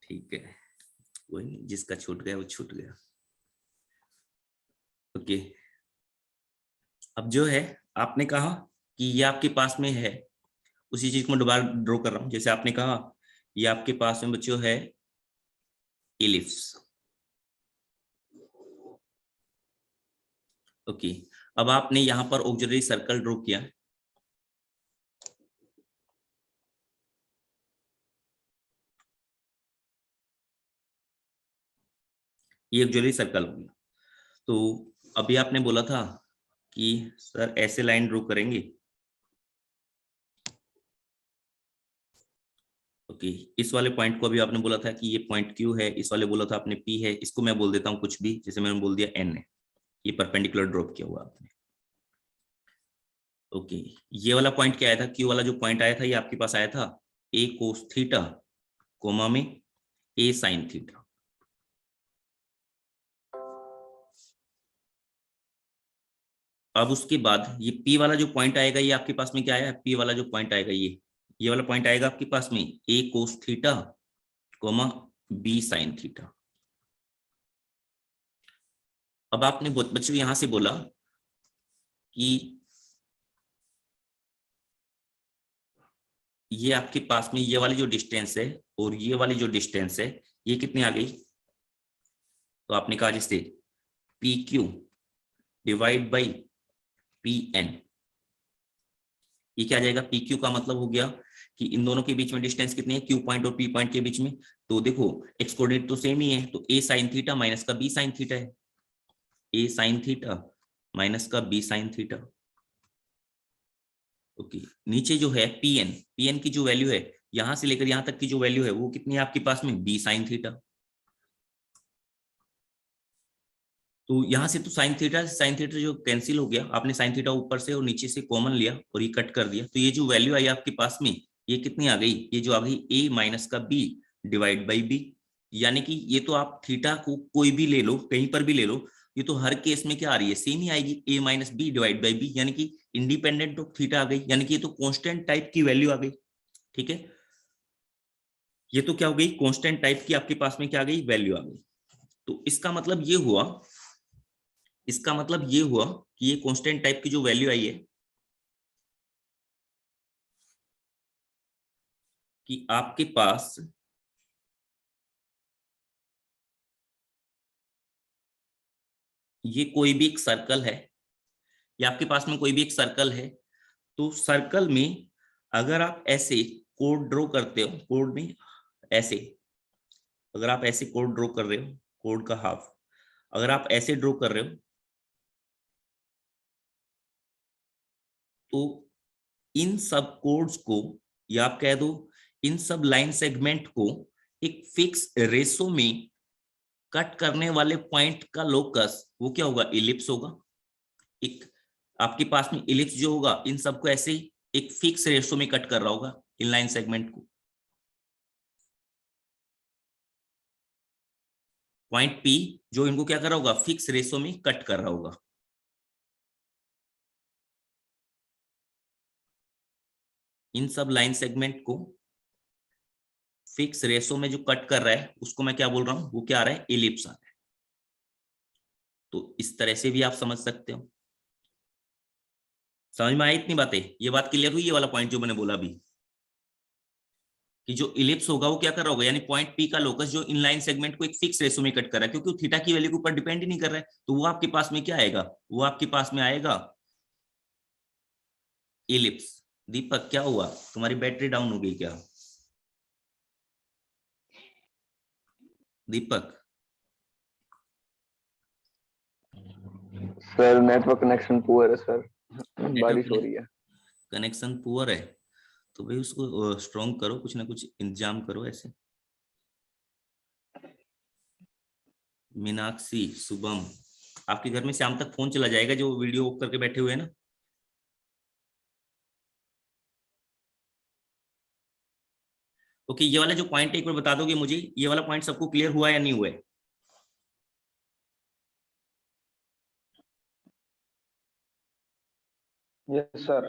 ठीक है, कोई नहीं, जिसका छूट गया वो छूट गया। ओके, अब जो है आपने कहा कि ये आपके पास में है, उसी चीज को मैं दोबारा ड्रॉ कर रहा हूं। जैसे आपने कहा ये आपके पास में बच्चों है इलिप्स। ओके, अब आपने यहां पर ऑक्सिलरी सर्कल ड्रॉ किया। ये ऑक्सिलरी सर्कल हो गया। तो अभी आपने बोला था कि सर ऐसे लाइन ड्रॉ करेंगे। ओके, इस वाले पॉइंट को अभी आपने बोला था कि ये पॉइंट क्यू है, इस वाले बोला था आपने पी है, इसको मैं बोल देता हूं कुछ भी, जैसे मैंने बोल दिया एन है। ये परपेंडिकुलर ड्रॉप किया हुआ आपने। ओके, ये वाला पॉइंट क्या आया था, क्यू वाला जो पॉइंट आया था ये आपके पास आया था ए कोस थीटा कोमा में ए साइन थीटा। अब उसके बाद ये पी वाला जो पॉइंट आएगा ये आपके पास में क्या आया, पी वाला जो पॉइंट आएगा ये वाला पॉइंट आएगा आपके पास में a cos theta comma b sine theta. अब आपने बच्चों यहां से बोला कि ये आपके पास में ये वाली जो डिस्टेंस है और ये वाली जो डिस्टेंस है ये कितनी आ गई, तो आपने कहा जिससे p q divide by p n. ये क्या आ जाएगा, पी क्यू का मतलब हो गया कि इन दोनों के बीच में डिस्टेंस कितनी है, क्यू पॉइंट और पी पॉइंट के बीच में। तो देखो एक्स कोऑर्डिनेट तो सेम ही है, तो ए साइन थीटा माइनस का बी साइन थीटा है, ए साइन थीटा माइनस का बी साइन थीटा। ओके, नीचे जो है पी एन की जो वैल्यू है यहां से लेकर यहां तक की जो वैल्यू है वो कितनी है आपके पास में, बी साइन थीटा। तो यहां से तो साइन थीटा जो कैंसिल हो गया, आपने साइन थीटा ऊपर से और नीचे से कॉमन लिया और ये कट कर दिया, तो ये जो वैल्यू आई आपके पास में ये कितनी आ गई, ये जो आ गई ए माइनस का बी डिवाइड बाई बी। यानी कि ये तो आप थीटा को कोई भी ले लो, कहीं पर भी ले लो, ये तो हर केस में क्या आ रही है, सेम ही आएगी, a minus b divide by b, यानी कि इंडिपेंडेंट ऑफ थीटा आ गई, यानी कि ये तो कॉन्स्टेंट टाइप की वैल्यू आ गई। ठीक है, ये तो क्या हो गई, कॉन्स्टेंट टाइप की आपके पास में क्या आ गई, वैल्यू आ गई। तो इसका मतलब ये हुआ, इसका मतलब ये हुआ कि ये कांस्टेंट टाइप की जो वैल्यू आई है कि आपके पास ये कोई भी एक सर्कल है, या आपके पास में कोई भी एक सर्कल है, तो सर्कल में अगर आप ऐसे कोड ड्रॉ करते हो, कोड में ऐसे, अगर आप ऐसे कोड ड्रॉ कर रहे हो, कोड का हाफ अगर आप ऐसे ड्रॉ कर रहे हो, तो इन सब कोड्स को, या आप कह दो इन सब लाइन सेगमेंट को एक फिक्स रेशो में कट करने वाले पॉइंट का लोकस वो क्या होगा, इलिप्स होगा। एक आपके पास में इलिप्स जो होगा इन सबको ऐसे ही एक फिक्स रेशो में कट कर रहा होगा इनलाइन सेगमेंट को। पॉइंट पी जो इनको क्या कर रहा होगा, फिक्स रेशो में कट कर रहा होगा। इन सब लाइन सेगमेंट को फिक्स रेशो में जो कट कर रहा है उसको मैं क्या बोल रहा हूं, वो क्या आ रहा है, इलिप्स आ रहा है। तो इस तरह से भी आप समझ सकते हो। समझ में आई इतनी बातें, ये बात क्लियर हुई, ये वाला पॉइंट जो मैंने बोला अभी, कि जो इलिप्स होगा वो क्या कर रहा होगा, यानी पॉइंट पी का लोकस जो इनलाइन सेगमेंट को एक फिक्स रेशो में कट कर रहा है, क्योंकि वो थीटा की वैल्यू के ऊपर डिपेंड ही नहीं कर रहा है, तो वो आपके पास में क्या आएगा, वो आपके पास में आएगा इलिप्स। दीपक क्या हुआ, तुम्हारी बैटरी डाउन हो गई क्या, दीपक? सर नेटवर्क कनेक्शन पुअर है सर, बारिश हो रही है। कनेक्शन पुअर है, तो भाई उसको स्ट्रॉन्ग करो, कुछ ना कुछ इंतजाम करो ऐसे। मीनाक्षी, शुभम, आपके घर में शाम तक फोन चला जाएगा जो वीडियो ऑफ करके बैठे हुए हैं ना। ओके, ये वाला जो पॉइंट है एक बार बता दोगे मुझे, ये वाला पॉइंट सबको क्लियर हुआ या नहीं हुआ है? Yes sir.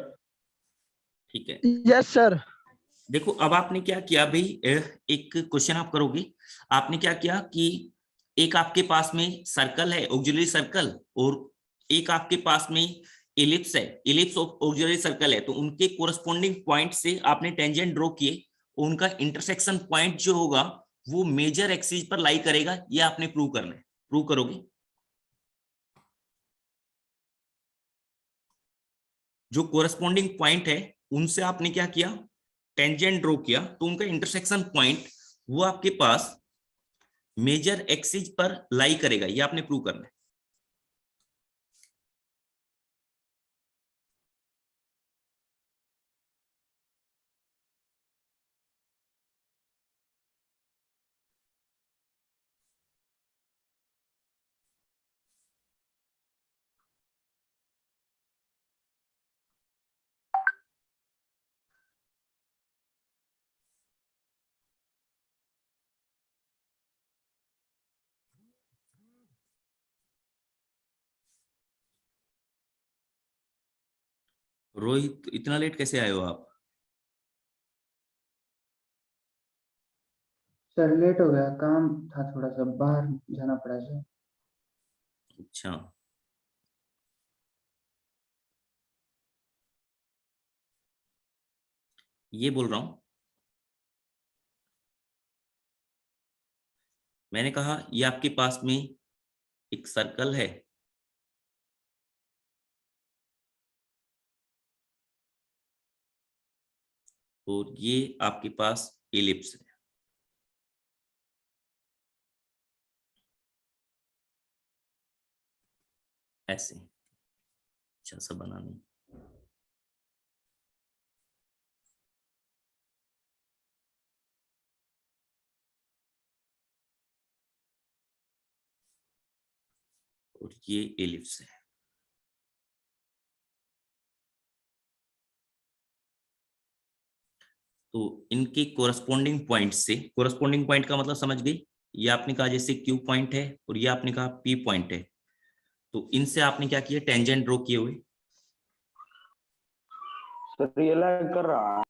ठीक है, यस सर। देखो अब आपने क्या किया भाई, एक क्वेश्चन आप करोगे, आपने क्या किया कि एक आपके पास में सर्कल है ऑक्सिलरी सर्कल, और एक आपके पास में इलिप्स है, इलिप्स ऑक्सिलरी सर्कल है, तो उनके कोरस्पॉन्डिंग पॉइंट से आपने टेंजेंट ड्रॉ किए, उनका इंटरसेक्शन पॉइंट जो होगा वो मेजर एक्सिस पर लाई करेगा, ये आपने प्रूव करना है। प्रूव करोगे? जो कोरस्पॉन्डिंग पॉइंट है उनसे आपने क्या किया, टेंजेंट ड्रॉ किया, तो उनका इंटरसेक्शन पॉइंट वो आपके पास मेजर एक्सिस पर लाई करेगा, ये आपने प्रूव करना है। रोहित, इतना लेट कैसे आए हो आप? सर लेट हो गया, काम था थोड़ा सा, बाहर जाना पड़ा सर। अच्छा, ये बोल रहा हूं, मैंने कहा ये आपके पास में एक सर्कल है, और ये आपके पास एलिप्स है, ऐसे अच्छा सा बनाना। और ये एलिप्स है। तो इनके कोरस्पॉन्डिंग पॉइंट से, कोरस्पॉन्डिंग पॉइंट का मतलब समझ गई, ये आपने कहा जैसे क्यू पॉइंट है और ये आपने कहा पी पॉइंट है, तो इनसे आपने क्या किया, टेंजेंट ड्रॉ किए हुए। सर ये लैग कर रहा है।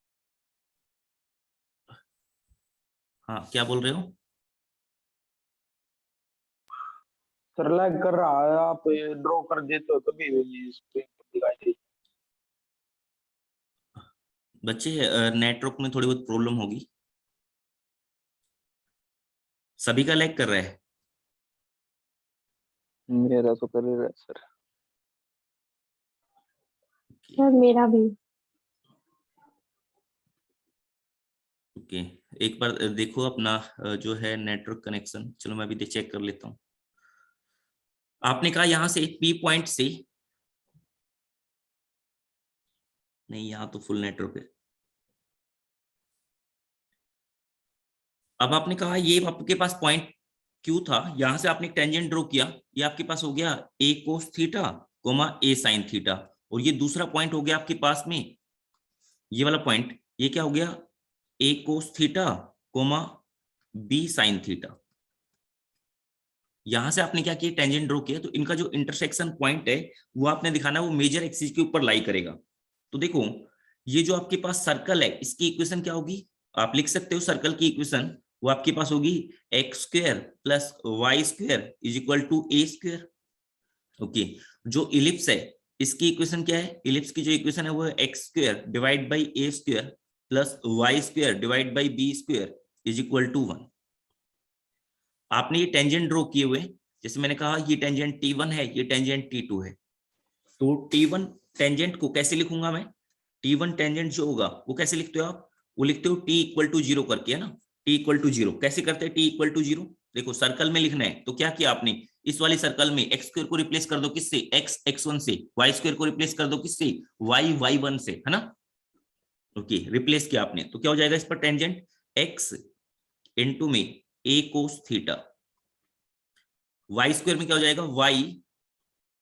हाँ, क्या बोल रहे हो? सर लैग कर रहा है, आप ड्रॉ कर देते हो तभी ये स्क्रीन पर दिखाई देती बच्चे, नेटवर्क में थोड़ी बहुत प्रॉब्लम होगी, सभी का लैग कर रहा है। है। मेरा तो कर ही रहा है सर। सर मेरा भी। ओके, एक बार देखो अपना जो है नेटवर्क कनेक्शन, चलो मैं भी चेक कर लेता हूँ। आपने कहा यहां से पी पॉइंट से, नहीं यहाँ तो फुल नेटवर्क है। अब आपने कहा ये आपके पास पॉइंट क्यू था, यहां से आपने टेंजेंट ड्रॉ किया, ये आपके पास हो गया a cos theta coma A sine theta, और ये दूसरा पॉइंट हो गया आपके पास में ये वाला पॉइंट, ये क्या हो गया, a cos theta comma b sine theta. यहां से आपने क्या किया, टेंजेंट ड्रॉ किया, तो इनका जो इंटरसेक्शन पॉइंट है वो आपने दिखाना है, वो मेजर एक्सिस के ऊपर लाई करेगा। तो देखो, ये जो आपके पास सर्कल है इसकी इक्वेशन क्या होगी, आप लिख सकते हो सर्कल की इक्वेशन, वो आपके पास होगी x square plus y square is equal to A square. Okay, जो इलिप्स है इसकी इक्वेशन क्या है, इलिप्स की जो इक्वेशन है वो है x square divide by A square plus y square divide by B square is equal to 1। आपने ये टेंजेंट ड्रॉ किए हुए, जैसे मैंने कहा ये टेंजेंट T1 है, ये टेंजेंट T2 है, तो T1 टेंजेंट को कैसे लिखूंगा मैं, T1 टेंजेंट जो होगा वो कैसे लिखते हो आप, वो लिखते हो T इक्वल टू 0 करके, है ना। T इक्वल टू 0 कैसे करते हैं, T इक्वल टू 0, देखो सर्कल में लिखना है तो क्या किया आपने, इस वाली सर्कल में एक्स स्क्वायर को रिप्लेस कर दो किससे, एक्स x1 से, वाई स्क्वायर को रिप्लेस कर दो किससे, वाई y1 से, है ना। ओके, रिप्लेस किया आपने तो क्या हो जाएगा इस पर टेंजेंट, x इनटू में a cos theta, y square में क्या हो जाएगा, y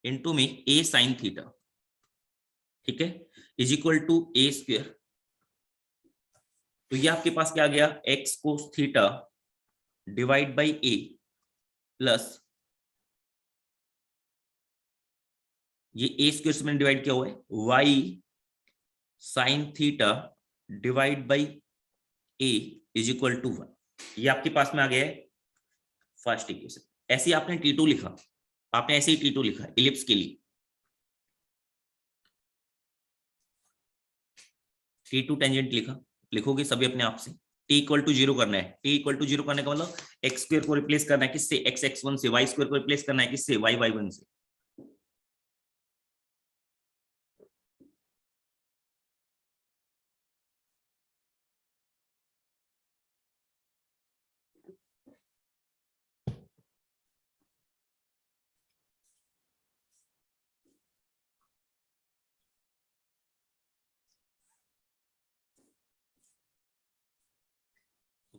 इनटू में a साइन थीटा, ठीक है, is equal to a square. तो ये आपके पास क्या आ गया, x cos theta divide by a plus ये a स्क्वायर से मैंने डिवाइड किया हुआ है y sine theta divide by a is equal to 1। ये आपके पास में आ गया है फर्स्ट इक्वेशन। ऐसे ही आपने T2 लिखा, आपने ऐसे ही T2 लिखा इलिप्स के लिए, T2 टेंजेंट लिखा, लिखोगे सभी अपने आप से। t इक्वल टू 0 करना है, t इक्वल टू 0 करने का मतलब x स्क्वायर को रिप्लेस करना है किससे, x(x1) से, y स्क्वायर को रिप्लेस करना है किससे, y(y1) से।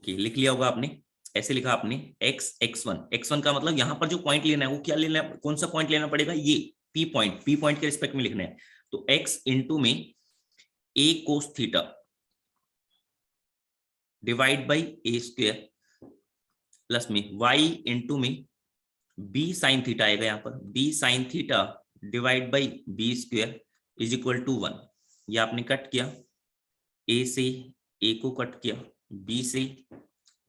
लिख लिया होगा आपने, ऐसे लिखा आपने x(x1) का मतलब यहाँ पर जो पॉइंट लेना है वो क्या लेना है, कौन सा पॉइंट लेना पड़ेगा, ये p पॉइंट के रिस्पेक्ट में लिखना है। तो x इंटू में a cos theta divide by a square plus में y इंटू में b साइन थीटा आएगा, यहाँ पर b sine theta divide by b square is equal to 1। ये आपने कट किया, a से a को कट किया, b से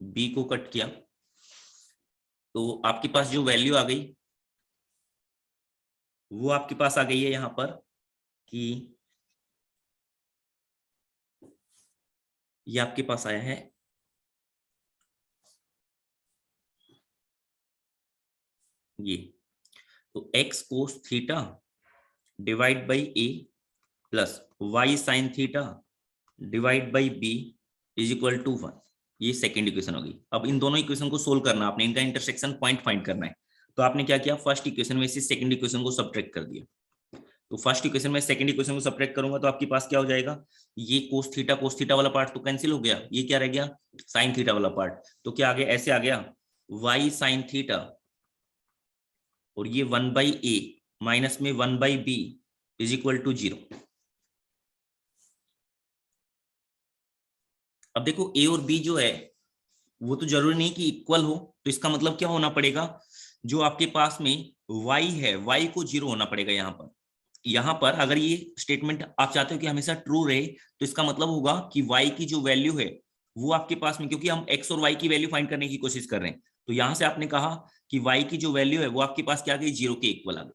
b को कट किया, तो आपके पास जो वैल्यू आ गई वो आपके पास आ गई है यहाँ पर कि ये आपके पास आया है ये, तो x cos theta divide by a plus y sine theta divide by b is equal to 1। ये सेकेंड इक्वेशन होगी। अब इन दोनों इक्वेशन को सोल्व करना, आपने इनका इंटरसेक्शन पॉइंट फाइंड करना है। तो आपने क्या किया, फर्स्ट इक्वेशन में से सेकंड इक्वेशन को सब्ट्रैक्ट कर दिया। तो फर्स्ट इक्वेशन में सेकंड इक्वेशन को सब्ट्रैक्ट करूंगा तो आपके पास क्या हो जाएगा, ये कोस थीटा वाला पार्ट तो कैंसिल हो गया, ये क्या रह गया, साइन थीटा वाला पार्ट। तो क्या आ गया, ऐसे आ गया y साइन थीटा और ये 1/a माइनस में 1/b इज इक्वल टू 0। अब देखो a और b जो है वो तो जरूरी नहीं कि इक्वल हो, तो इसका मतलब क्या होना पड़ेगा, जो आपके पास में y है y को 0 होना पड़ेगा। यहाँ पर अगर ये स्टेटमेंट आप चाहते हो कि हमेशा ट्रू रहे तो इसका मतलब होगा कि y की जो वैल्यू है वो आपके पास में, क्योंकि हम x और y की वैल्यू फाइंड करने की कोशिश कर रहे हैं, तो यहां से आपने कहा कि y की जो वैल्यू है वो आपके पास क्या आ गई, 0 के इक्वल आ गई।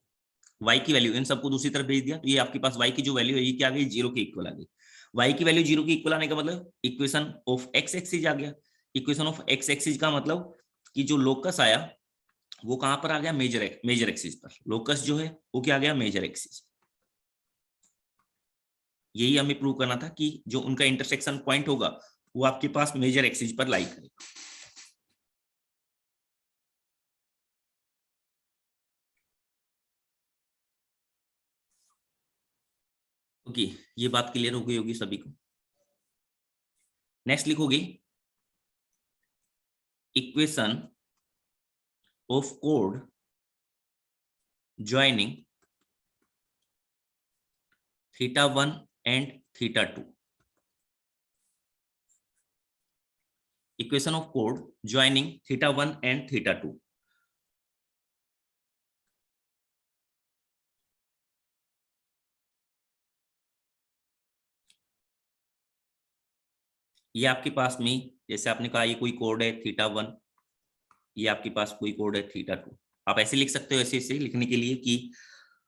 y की वैल्यू इन सबको दूसरी तरफ भेज दिया, तो ये आपके पास y की जो वैल्यू है ये क्या आ गई, 0 के इक्वल आ गई। y की वैल्यू 0 के इक्वल आने का मतलब इक्वेशन ऑफ x एक्सिस आ गया। इक्वेशन ऑफ x एक्सिस का मतलब कि जो लोकस आया वो कहां पर आ गया, मेजर एक्सिस पर। लोकस जो है वो क्या आ गया, मेजर एक्सिस। यही हमें प्रूव करना था कि जो उनका इंटरसेक्शन पॉइंट होगा वो आपके पास मेजर एक्सिस पर लाई करेगा। ओके, ये बात क्लियर हो गई होगी सभी को। नेक्स्ट लिखोगे इक्वेशन ऑफ कोड ज्वाइनिंग θ1 and θ2। इक्वेशन ऑफ कोड ज्वाइनिंग θ1 and θ2। ये आपके पास में जैसे आपने कहा ये कोई कोड है θ1, ये आपके पास कोई कोड है θ2। आप ऐसे लिख सकते हो, ऐसे लिखने के लिए कि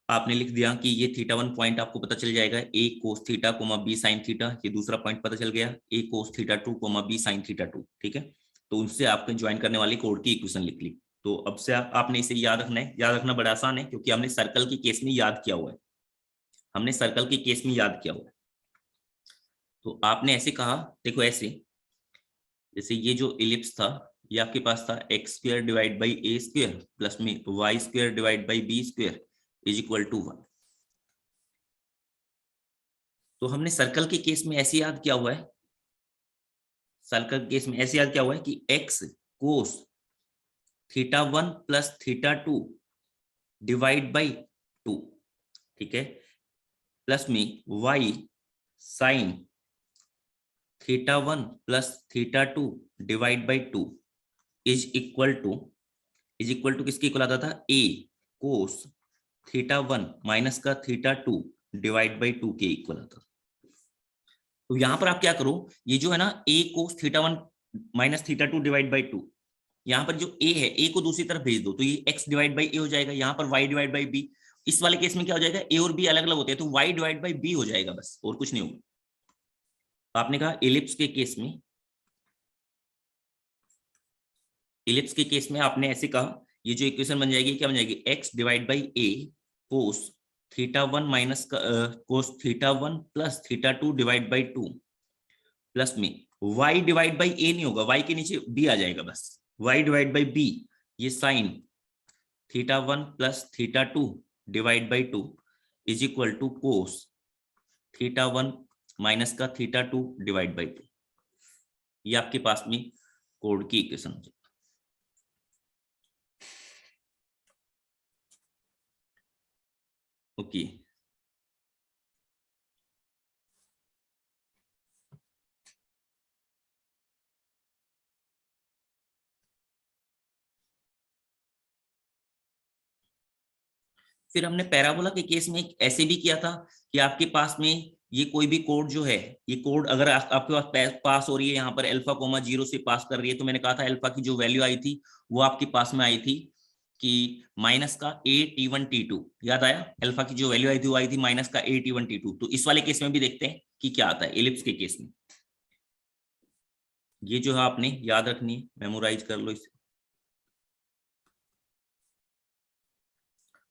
आपने लिख दिया कि ये θ1 पॉइंट आपको पता चल जाएगा a cos theta b sin theta, ये दूसरा पॉइंट पता चल गया a cos θ2 b sin θ2। ठीक है, तो उनसे आपने ज्वाइन करने वाली कोड की इक्वेशन लिख ली। तो अब से आपने इसे याद रखना है। याद रखना बड़ा आसान है क्योंकि हमने सर्कल के केस में याद किया हुआ है, हमने सर्कल के केस में याद किया हुआ है। तो आपने ऐसे कहा, देखो ऐसे, जैसे ये जो इलिप्स था ये आपके पास था x square divide by a square plus में y square divide by b square is equal to 1। तो हमने सर्कल के केस में ऐसे याद किया हुआ है, सर्कल के केस में ऐसे याद किया हुआ है कि x cos θ1 plus θ2 divide by 2, ठीक है, प्लस में y sine θ1 plus θ2 divide by 2 is equal to किसके इक्वल आता था, a कोस θ1 माइनस का θ2 डिवाइड बाई 2 के इक्वल आता था। तो यहां पर आप क्या करो, ये जो है ना a cos θ1 minus θ2 divide by 2, यहाँ पर जो a है a को दूसरी तरफ भेज दो तो ये x डिवाइड बाई a हो जाएगा, यहाँ पर y डिवाइड बाई b। इस वाले केस में क्या हो जाएगा, a और b अलग अलग होते हैं तो y डिवाइड बाई b हो जाएगा बस, और कुछ नहीं होगा। तो आपने कहा एलिप्स के केस में, एलिप्स के केस में आपने ऐसे कहा, ये जो इक्वेशन बन जाएगी क्या बन जाएगी, x divide by a cos θ1 minus cos θ1 plus θ2 divide by 2 plus में y डिवाइड बाई a नहीं होगा, y के नीचे b आ जाएगा बस, y डिवाइड बाई b, ये sine θ1 plus θ2 divide by 2 is equal to cos θ1 minus का θ2 डिवाइड बाई 2। ये आपके पास में कोड की इक्वेशन हो जाएगी। ओके फिर हमने पैराबोला के केस में ऐसे भी किया था कि आपके पास में ये कोई भी कोड जो है, ये कोड अगर आपके पास पास हो रही है, यहाँ पर अल्फा कोमा 0 से पास कर रही है, तो मैंने कहा था अल्फा की जो वैल्यू आई थी वो आपके पास में आई थी कि माइनस का a t1 t2, याद आया, अल्फा की जो वैल्यू आई थी वो आई थी माइनस का a t1 t2। तो इस वाले केस में भी देखते हैं कि क्या आता है एलिप्स के केस में। ये जो है आपने याद रखनी है, मेमोराइज कर लो इसे।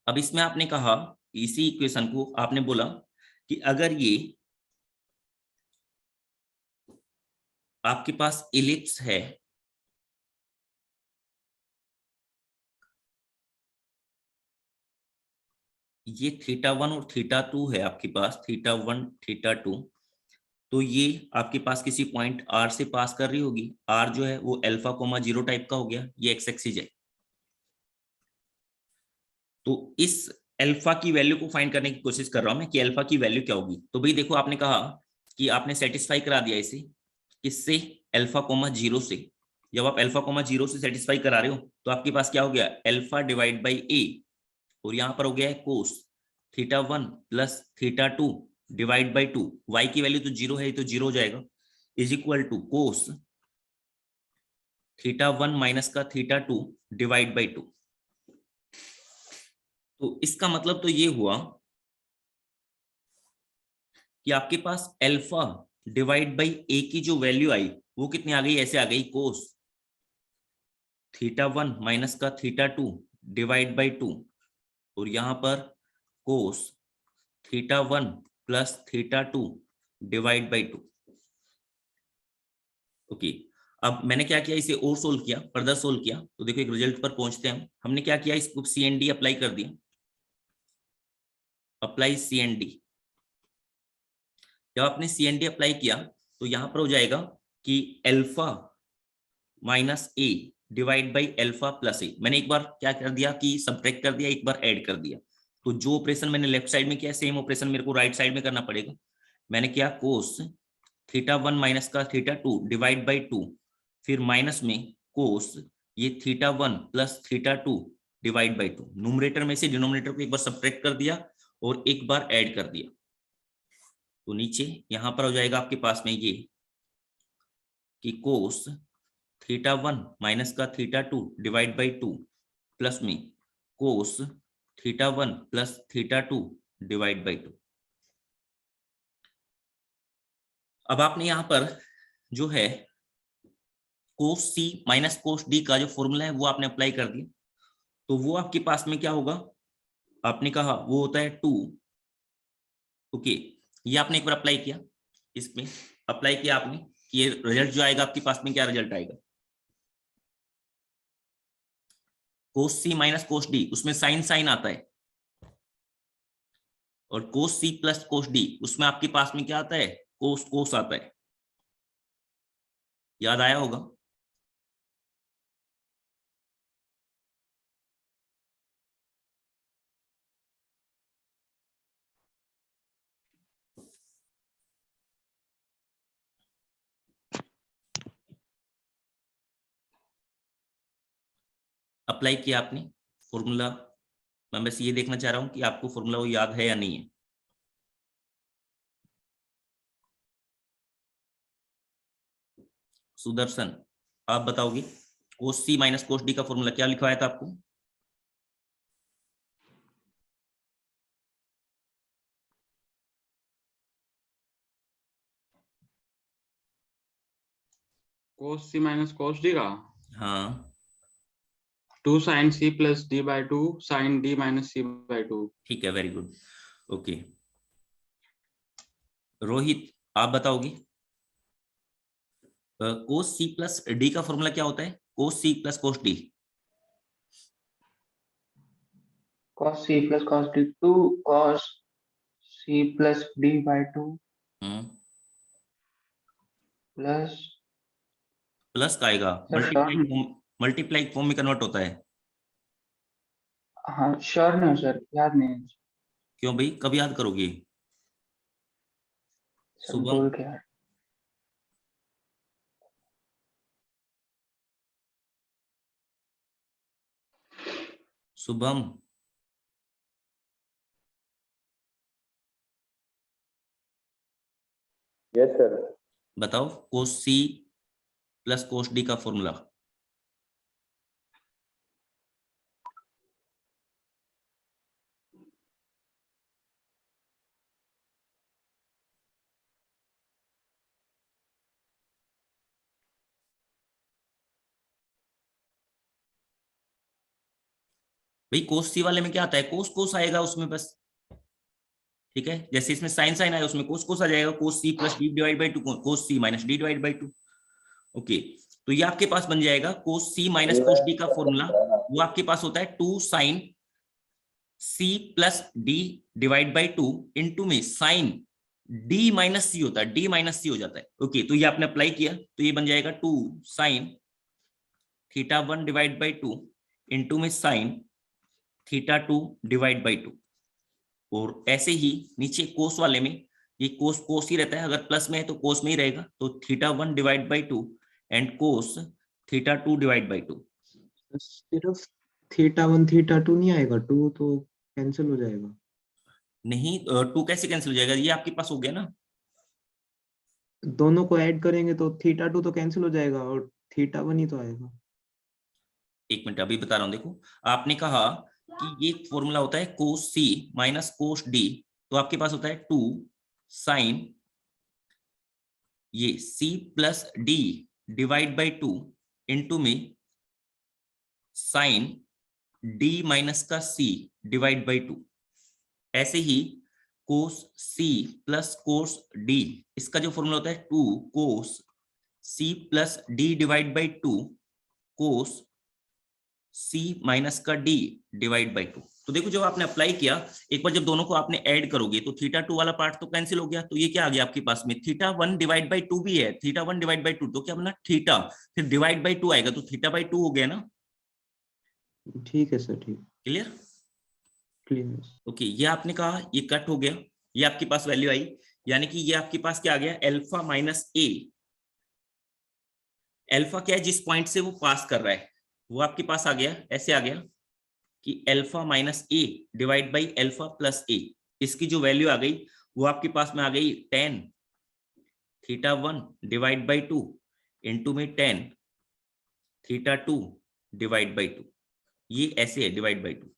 अब इसमें आपने कहा, इसी इक्वेशन को आपने बोला कि अगर ये आपके पास एलिप्स है, ये θ1 और θ2 है आपके पास, θ1 θ2, तो ये आपके पास किसी पॉइंट R से पास कर रही होगी, R जो है वो अल्फा कोमा 0 टाइप का हो गया, ये एक्स एक्सिस है। तो इस अल्फा की वैल्यू को फाइंड करने की कोशिश कर रहा हूं मैं कि अल्फा की वैल्यू क्या होगी। तो भाई देखो, आपने कहा कि आपने सेटिस्फाई करा दिया इसे किससे, अल्फा कोमा 0 से। जब आप अल्फा कोमा 0 से सेटिस्फाई करा रहे हो तो आपके पास क्या हो गया, अल्फा डिवाइड बाई a, और यहाँ पर हो गया है cos θ1 plus θ2 divide by 2, y की वैल्यू तो 0 है तो 0 हो जाएगा, is equal to cos θ1 minus का θ2 डिवाइड बाई 2। तो इसका मतलब तो ये हुआ कि आपके पास अल्फा डिवाइड बाई a की जो वैल्यू आई वो कितनी आ गई, ऐसे आ गई, कोस θ1 माइनस का θ2 डिवाइड बाई 2, और यहां पर कोस θ1 प्लस θ2 डिवाइड बाई 2। ओके, अब मैंने क्या किया, इसे और सोल्व किया, फर्दर सोल्व किया, तो देखो एक रिजल्ट पर पहुंचते हैं। हमने क्या किया, इसको CND अप्लाई कर दिया, अप्लाई CND। जब आपने CND अप्लाई किया तो यहां पर हो जाएगा कि alpha minus a divide by alpha plus a। मैंने एक बार क्या कर दिया कि सब्ट्रैक्ट कर दिया, एक बार ऐड कर दिया, तो जो ऑपरेशन मैंने लेफ्ट साइड में किया सेम ऑपरेशन मेरे को राइट साइड में करना पड़ेगा। मैंने किया कोस θ1 माइनस का θ2 डिवाइड बाई 2, फिर माइनस में कोस ये θ1 प्लस θ2 डिवाइड बाई 2, न्यूमरेटर में से डिनोमिनेटर को एक बार सब्ट्रैक्ट कर दिया और एक बार ऐड कर दिया। तो नीचे यहां पर हो जाएगा आपके पास में ये कि कोस θ1 माइनस का θ2 डिवाइड बाई 2 प्लस में कोस θ1 प्लस θ2 डिवाइड बाई 2। अब आपने यहां पर जो है cos C minus cos D का जो फॉर्मूला है वो आपने अप्लाई कर दिया, तो वो आपके पास में क्या होगा, आपने कहा वो होता है 2। ओके, ये आपने एक बार अप्लाई किया, इसमें अप्लाई किया आपने कि ये रिजल्ट जो आएगा आपके पास में क्या रिजल्ट आएगा, कोस सी माइनस कोस डी, उसमें साइन साइन आता है, और कोस सी प्लस कोस डी उसमें आपके पास में क्या आता है, कोस कोस आता है। याद आया होगा। अप्लाई किया आपने फॉर्मूला, मैं बस ये देखना चाह रहा हूं कि आपको फॉर्मूला वो याद है या नहीं है। सुदर्शन आप बताओगे cos C minus cos D का फॉर्मूला क्या लिखवाया था आपको? कोस सी माइनस कोस डी का हाँ 2 sine C plus D by 2 sine D minus C by 2। ठीक है, वेरी गुड। ओके रोहित आप बताओगे कोस सी प्लस डी का फॉर्मूला क्या होता है? Cos C plus cos D. cos c plus cos d 2 cos c plus d by 2 plus plus का आएगा, मल्टीप्लाई फॉर्म में कन्वर्ट होता है। हाँ श्योर नहीं हो सर, याद नहीं है क्यों भाई, कब याद करोगे? सर, सुबह भूल गया। Shubham yes sir. बताओ कोस सी प्लस कोस डी का फॉर्मूला। भाई कोस सी वाले में क्या आता है? कोस कोस आएगा उसमें बस, ठीक है। जैसे इसमें साइन साइन आया उसमें कोस कोस आ जाएगा, cos C plus D divide by 2 cos C minus D divide by 2। Okay तो ये आपके पास बन जाएगा cos C minus cos D का फॉर्मूला, वो आपके पास होता है 2 sine C plus D divide by 2 into में साइन डी माइनस सी होता है, डी माइनस सी हो जाता है। ओके तो ये आपने अप्लाई किया तो ये बन जाएगा 2 sine theta 1 divide by 2 into में साइन थीटा 2 डिवाइड बाई 2। और ऐसे ही नीचे कोस वाले में ये कोस कोस ही रहता है, अगर प्लस में है तो कोस में ही रहेगा, तो theta 1 divide by 2 and cos theta 2 divide by 2। सिर्फ थीटा 1 थीटा 2 नहीं आएगा, 2 तो कैंसिल हो जाएगा। नहीं 2 कैसे कैंसिल हो जाएगा? ये आपके पास हो गया ना, दोनों को ऐड करेंगे तो थीटा 2 तो कैंसिल हो जाएगा और थीटा 1 ही तो आएगा। एक मिनट अभी बता रहा हूं। देखो आपने कहा कि ये फॉर्मूला होता है cos C minus cos D, तो आपके पास होता है 2 साइन ये c plus D divide by 2 into में साइन डी माइनस का सी डिवाइड बाई 2। ऐसे ही कोस सी प्लस कोस डी, इसका जो फॉर्मूला होता है 2 cos C plus D divide by 2 cos C minus का डी डिवाइड बाई 2। तो देखो जब आपने अप्लाई किया, एक बार जब दोनों को आपने ऐड करोगे तो थीटा 2 वाला पार्ट तो कैंसिल हो गया, तो ये क्या आ गया आपके पास में? थीटा 1 डिवाइड बाई 2 भी है, थीटा 1 डिवाइड बाई 2 तो क्या बना? थीटा फिर डिवाइड बाई 2 आएगा तो थीटा बाई 2 हो गया ना। ठीक है सर, ठीक क्लियर? क्लियर। ओके ये आपने कहा ये कट हो गया, ये आपके पास वैल्यू आई, यानी कि ये आपके पास क्या आ गया? अल्फा माइनस ए। अल्फा क्या है? जिस पॉइंट से वो पास कर रहा है वो आपके पास आ गया, ऐसे आ गया कि alpha minus A divide by alpha plus A. इसकी जो वैल्यू आ गई वो आपके पास में आ गई 10 थीटा 1 डिवाइड बाई 2 इंटू में 10 थीटा 2 डिवाइड बाई 2। ये ऐसे है डिवाइड बाई 2,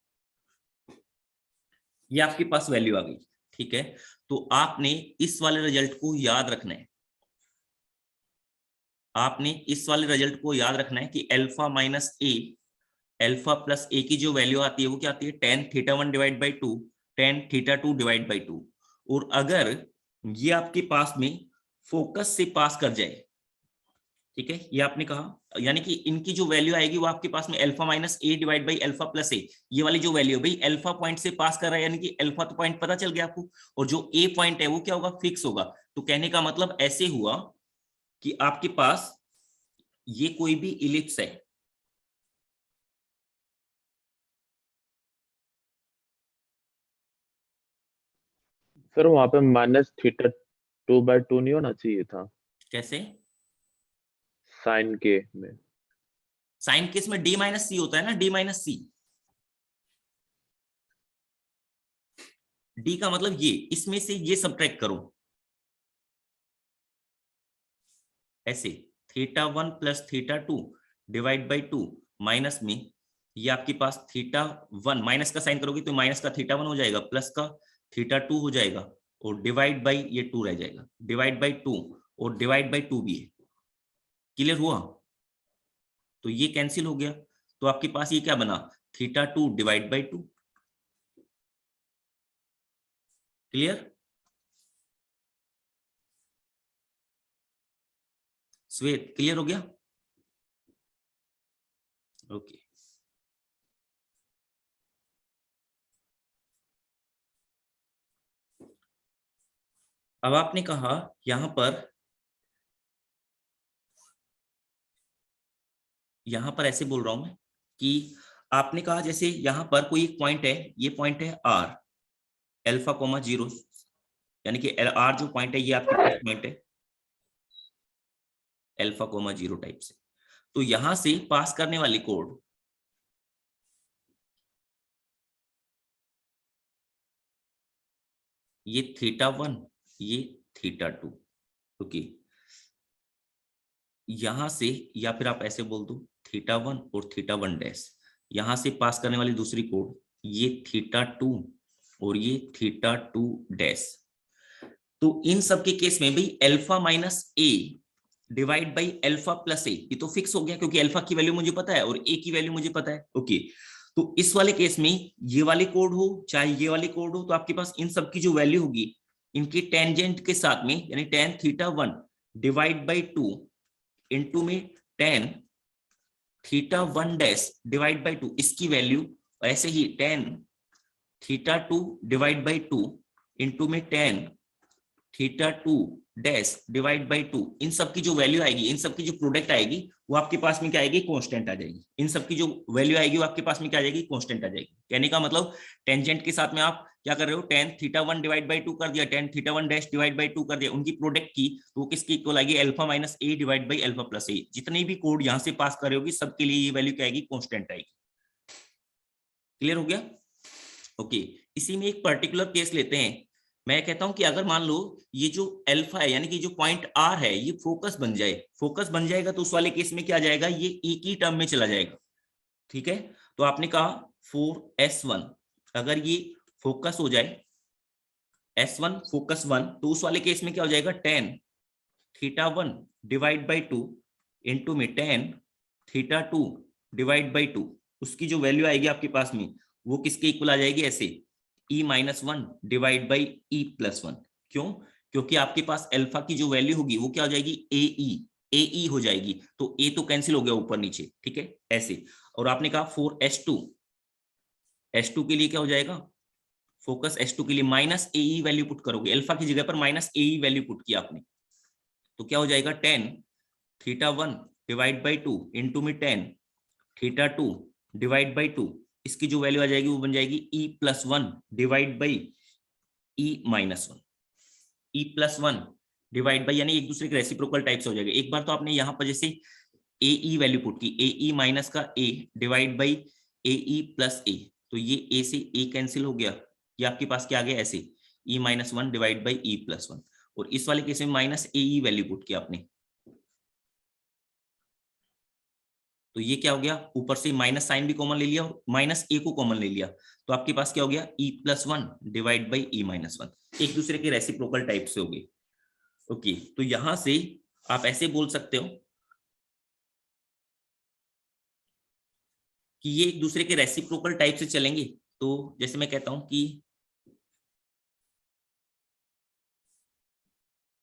ये आपके पास वैल्यू आ गई। ठीक है तो आपने इस वाले रिजल्ट को याद रखना है, आपने इस वाले रिजल्ट को याद रखना है कि अल्फा माइनस ए अल्फा प्लस ए की जो वैल्यू आती है वो क्या आती है? 10 theta 1 divide by 2 10 theta 2 divide by 2। और अगर ये आपके पास में फोकस से पास कर जाए, ठीक है ये आपने कहा, यानी कि इनकी जो वैल्यू आएगी वो आपके पास में alpha minus A divide by alpha plus A, ये वाली जो वैल्यू भाई अल्फा पॉइंट से पास कर रहा है, यानी कि अल्फा तो पॉइंट पता चल गया आपको, और जो ए पॉइंट है वो क्या होगा? फिक्स होगा। तो कहने का मतलब ऐसे हुआ कि आपके पास ये कोई भी इलिप्स है, सर वहां पे माइनस थीटा 2/2 नहीं होना चाहिए था कैसे? साइन के में? साइन केस में डी माइनस सी होता है ना, डी माइनस सी। डी का मतलब ये, इसमें से ये सब्ट्रैक्ट करो ऐसे, θ1 प्लस θ2 डिवाइड बाई 2 माइनस में ये आपके पास θ1 माइनस का साइन करोगे तो माइनस का θ1 हो जाएगा, प्लस का θ2 हो जाएगा, और डिवाइड बाई ये 2 रह जाएगा, डिवाइड बाई 2 और डिवाइड बाई 2 भी है। क्लियर हुआ? तो ये कैंसिल हो गया, तो आपके पास ये क्या बना, θ2 डिवाइड बाई 2। क्लियर? श्वेत क्लियर हो गया? ओके। अब आपने कहा यहां पर ऐसे बोल रहा हूं मैं कि आपने कहा जैसे यहां पर कोई एक पॉइंट है, ये पॉइंट है r अल्फा कोमा 0, यानी कि r जो पॉइंट है ये आपके पास पॉइंट है अल्फा कोमा 0 टाइप से। तो यहां से पास करने वाली कोड ये θ1 ये θ2, ओके। यहां से या फिर आप ऐसे बोल दो θ1 और θ1 डैश, यहां से पास करने वाली दूसरी कोड ये θ2 और ये θ2 डैश। तो इन सब के केस में भी alpha minus a divide by alpha plus A, ये तो फिक्स हो गया क्योंकि अल्फा की वैल्यू मुझे पता है और ए की वैल्यू मुझे पता है, ओके। तो इस वाले केस में ये वाली कोड हो चाहे ये वाली कोड हो, तो आपके पास इन सब की जो वैल्यू होगी इनके टेंजेंट के साथ में, यानी tan θ1 डिवाइड बाई 2 इंटू में tan θ1 डैश डिवाइड बाई 2 इसकी वैल्यू, ऐसे ही tan θ2 डिवाइड बाई 2 इंटू में tan θ2 डैश डिवाइड बाई 2, इन सब की जो वैल्यू आएगी, इन सब की जो प्रोडक्ट आएगी वो आपके पास में क्या आएगी, कांस्टेंट आ जाएगी। इन सब की जो वैल्यू आएगी वो आपके पास में क्या आ जाएगी, कांस्टेंट आ जाएगी। कहने का मतलब टेंजेंट के साथ में आप क्या कर रहे हो, tan θ1 डिवाइड बाई 2 कर दिया, tan θ1 डैश डिवाइड बाई 2 कर दिया, उनकी प्रोडक्ट की तो वो किसकी इक्वल आएगी, alpha minus a divide by alpha plus a। जितनी भी कोड यहाँ से पास कर रहे होगी सबके लिए ये वैल्यू क्या आएगी, कांस्टेंट आएगी। क्लियर हो गया? ओके। इसी में एक पर्टिकुलर केस लेते हैं। मैं कहता हूं कि अगर मान लो ये जो अल्फा है यानी कि जो पॉइंट r है ये फोकस बन जाए, फोकस बन जाएगा तो उस वाले केस में क्या जाएगा, ये एक ही टर्म में चला जाएगा, ठीक है। तो आपने कहा 4s1 अगर ये फोकस हो जाए, s1 फोकस 1, तो उस वाले केस में क्या हो जाएगा, tan θ1 डिवाइड बाई 2 इंटू में tan θ2 डिवाइड बाई 2, उसकी जो वैल्यू आएगी आपके पास में वो किसके इक्वल आ जाएगी, ऐसे e-1 डिवाइड बाई e+1। क्यों? क्योंकि आपके पास अल्फा की जो वैल्यू होगी वो क्या हो जाएगी, ae हो जाएगी, तो a तो कैंसिल हो गया ऊपर नीचे, ठीक है ऐसे। और आपने कहा 4s2 के लिए क्या हो जाएगा, फोकस s2 के लिए माइनस ae वैल्यू पुट करोगे, अल्फा की जगह पर माइनस ae वैल्यू पुट किया आपने, तो क्या हो जाएगा, tan θ1 डिवाइड बाई 2 इंटू में tan θ2 डिवाइड बाई 2, इसकी जो वैल्यू आ जाएगी वो बन जाएगी e+1 divide by e-1, e+1 divide by, यानी एक दूसरे के रेसिप्रोकल टाइप से हो जाएगा। एक बार तो आपने यहाँ पर जैसे ae वैल्यू पुट की, ae माइनस का a divide by ae plus a, तो ये a से a कैंसिल हो गया, ये आपके पास क्या आ गया, ऐसे e-1 डिवाइड बाई e+1। और इस वाले केस में माइनस ae वैल्यू पुट किया आपने, तो ये क्या हो गया, ऊपर से माइनस साइन भी कॉमन ले लिया और माइनस a को कॉमन ले लिया, तो आपके पास क्या हो गया, e+1 डिवाइड बाई e-1, एक दूसरे के रेसिप्रोकल टाइप से हो गए, ओके। तो यहां से आप ऐसे बोल सकते हो कि ये एक दूसरे के रेसिप्रोकल टाइप से चलेंगे। तो जैसे मैं कहता हूं कि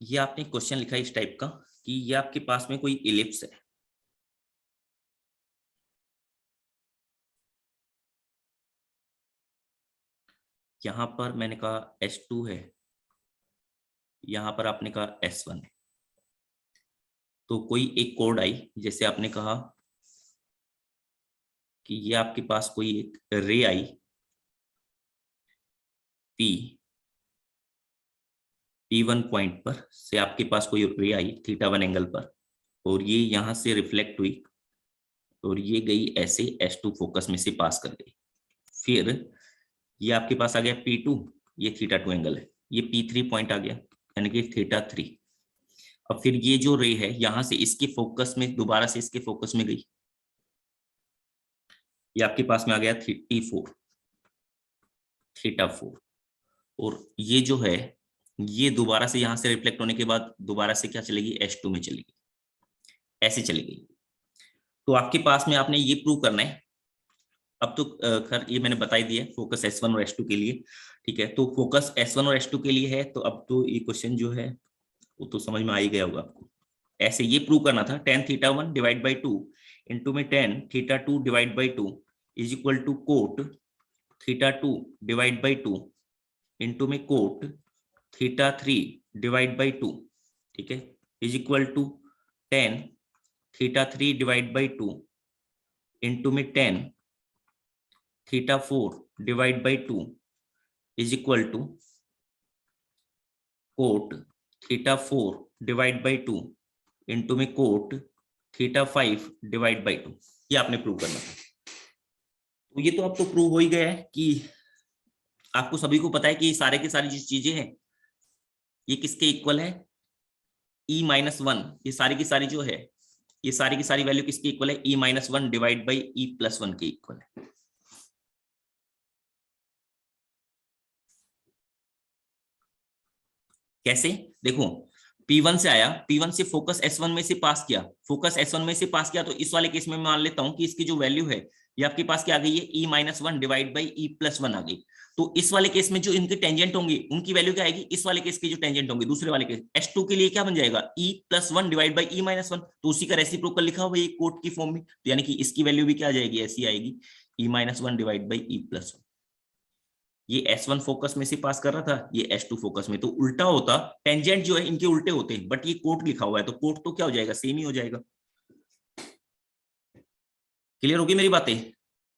ये आपने क्वेश्चन लिखा है इस टाइप का कि ये आपके पास में कोई इलिप्स है, यहां पर मैंने कहा s2 है, यहां पर आपने कहा s1 है, तो कोई एक कोड आई, जैसे आपने कहा कि ये आपके पास कोई एक रे आई P1 पॉइंट पर से, आपके पास कोई रे आई θ1 एंगल पर, और ये यहां से रिफ्लेक्ट हुई और ये गई ऐसे s2 फोकस में से पास कर गई। फिर ये आपके पास आ गया P2, ये θ2 एंगल है, ये P3 पॉइंट आ गया यानी कि θ3। अब फिर ये जो रे है यहां से इसके फोकस में दोबारा से इसके फोकस में गई, ये आपके पास में आ गया थीटा 4, और ये जो है ये दोबारा से यहां से रिफ्लेक्ट होने के बाद दोबारा से क्या चलेगी, H2 में चलेगी, ऐसे चली गई। तो आपके पास में आपने ये प्रूव करना है। अब तो खैर ये मैंने बता ही दिया फोकस S1 और S2 के लिए, ठीक है। तो फोकस S1 और S2 के लिए है, तो अब तो ये क्वेश्चन जो है वो तो समझ में आ ही गया होगा आपको। ऐसे ये प्रूव करना था, tan θ1 डिवाइड बाई 2 इंटू में tan θ2 divide by 2 is equal to cot θ2 divide by 2 into में कोट θ3 डिवाइड बाई 2, ठीक है, is equal to tan θ3 divide by 2 into में tan θ4 divide by 2 is equal to cot θ4 divide by 2 into में cot θ5 divide by 2। ये आपने prove करना था। तो ये तो अब तो प्रूव हो ही गया है कि आपको सभी को पता है कि सारे के सारी जो चीजें हैं ये किसके इक्वल है, E-1। ये सारी की सारी जो है ये सारी की सारी वैल्यू किसके इक्वल है, E-1 डिवाइड बाई E+1 के इक्वल है। कैसे, देखो P1 से आया, P1 से फोकस S1 में से पास किया, फोकस S1 में से पास किया, तो इस वाले केस में मैं मान लेता हूं कि इसकी जो वैल्यू है ये आपके पास क्या आ गई है, E-1 डिवाइड बाई E+1 आ गई। तो इस वाले केस में जो इनके टेंजेंट होंगे उनकी वैल्यू क्या आएगी, इस वाले केस के जो टेंजेंट होंगे दूसरे वाले केस S2 के लिए क्या बन जाएगा, E+1 डिवाइड बाई E-1। तो उसी का रेसिप्रोकल लिखा हुआ है कोट की फॉर्म में, तो यानी कि इसकी वैल्यू भी क्या आ जाएगी, ऐसी आएगी E-1 डिवाइड बाई E+1। ये S1 फोकस में से पास कर रहा था, ये S2 फोकस में, तो उल्टा होता, टेंजेंट जो है इनके उल्टे होते हैं, बट ये कोट लिखा हुआ है तो कोट तो क्या हो जाएगा, सेम ही हो जाएगा। क्लियर होगी मेरी बातें,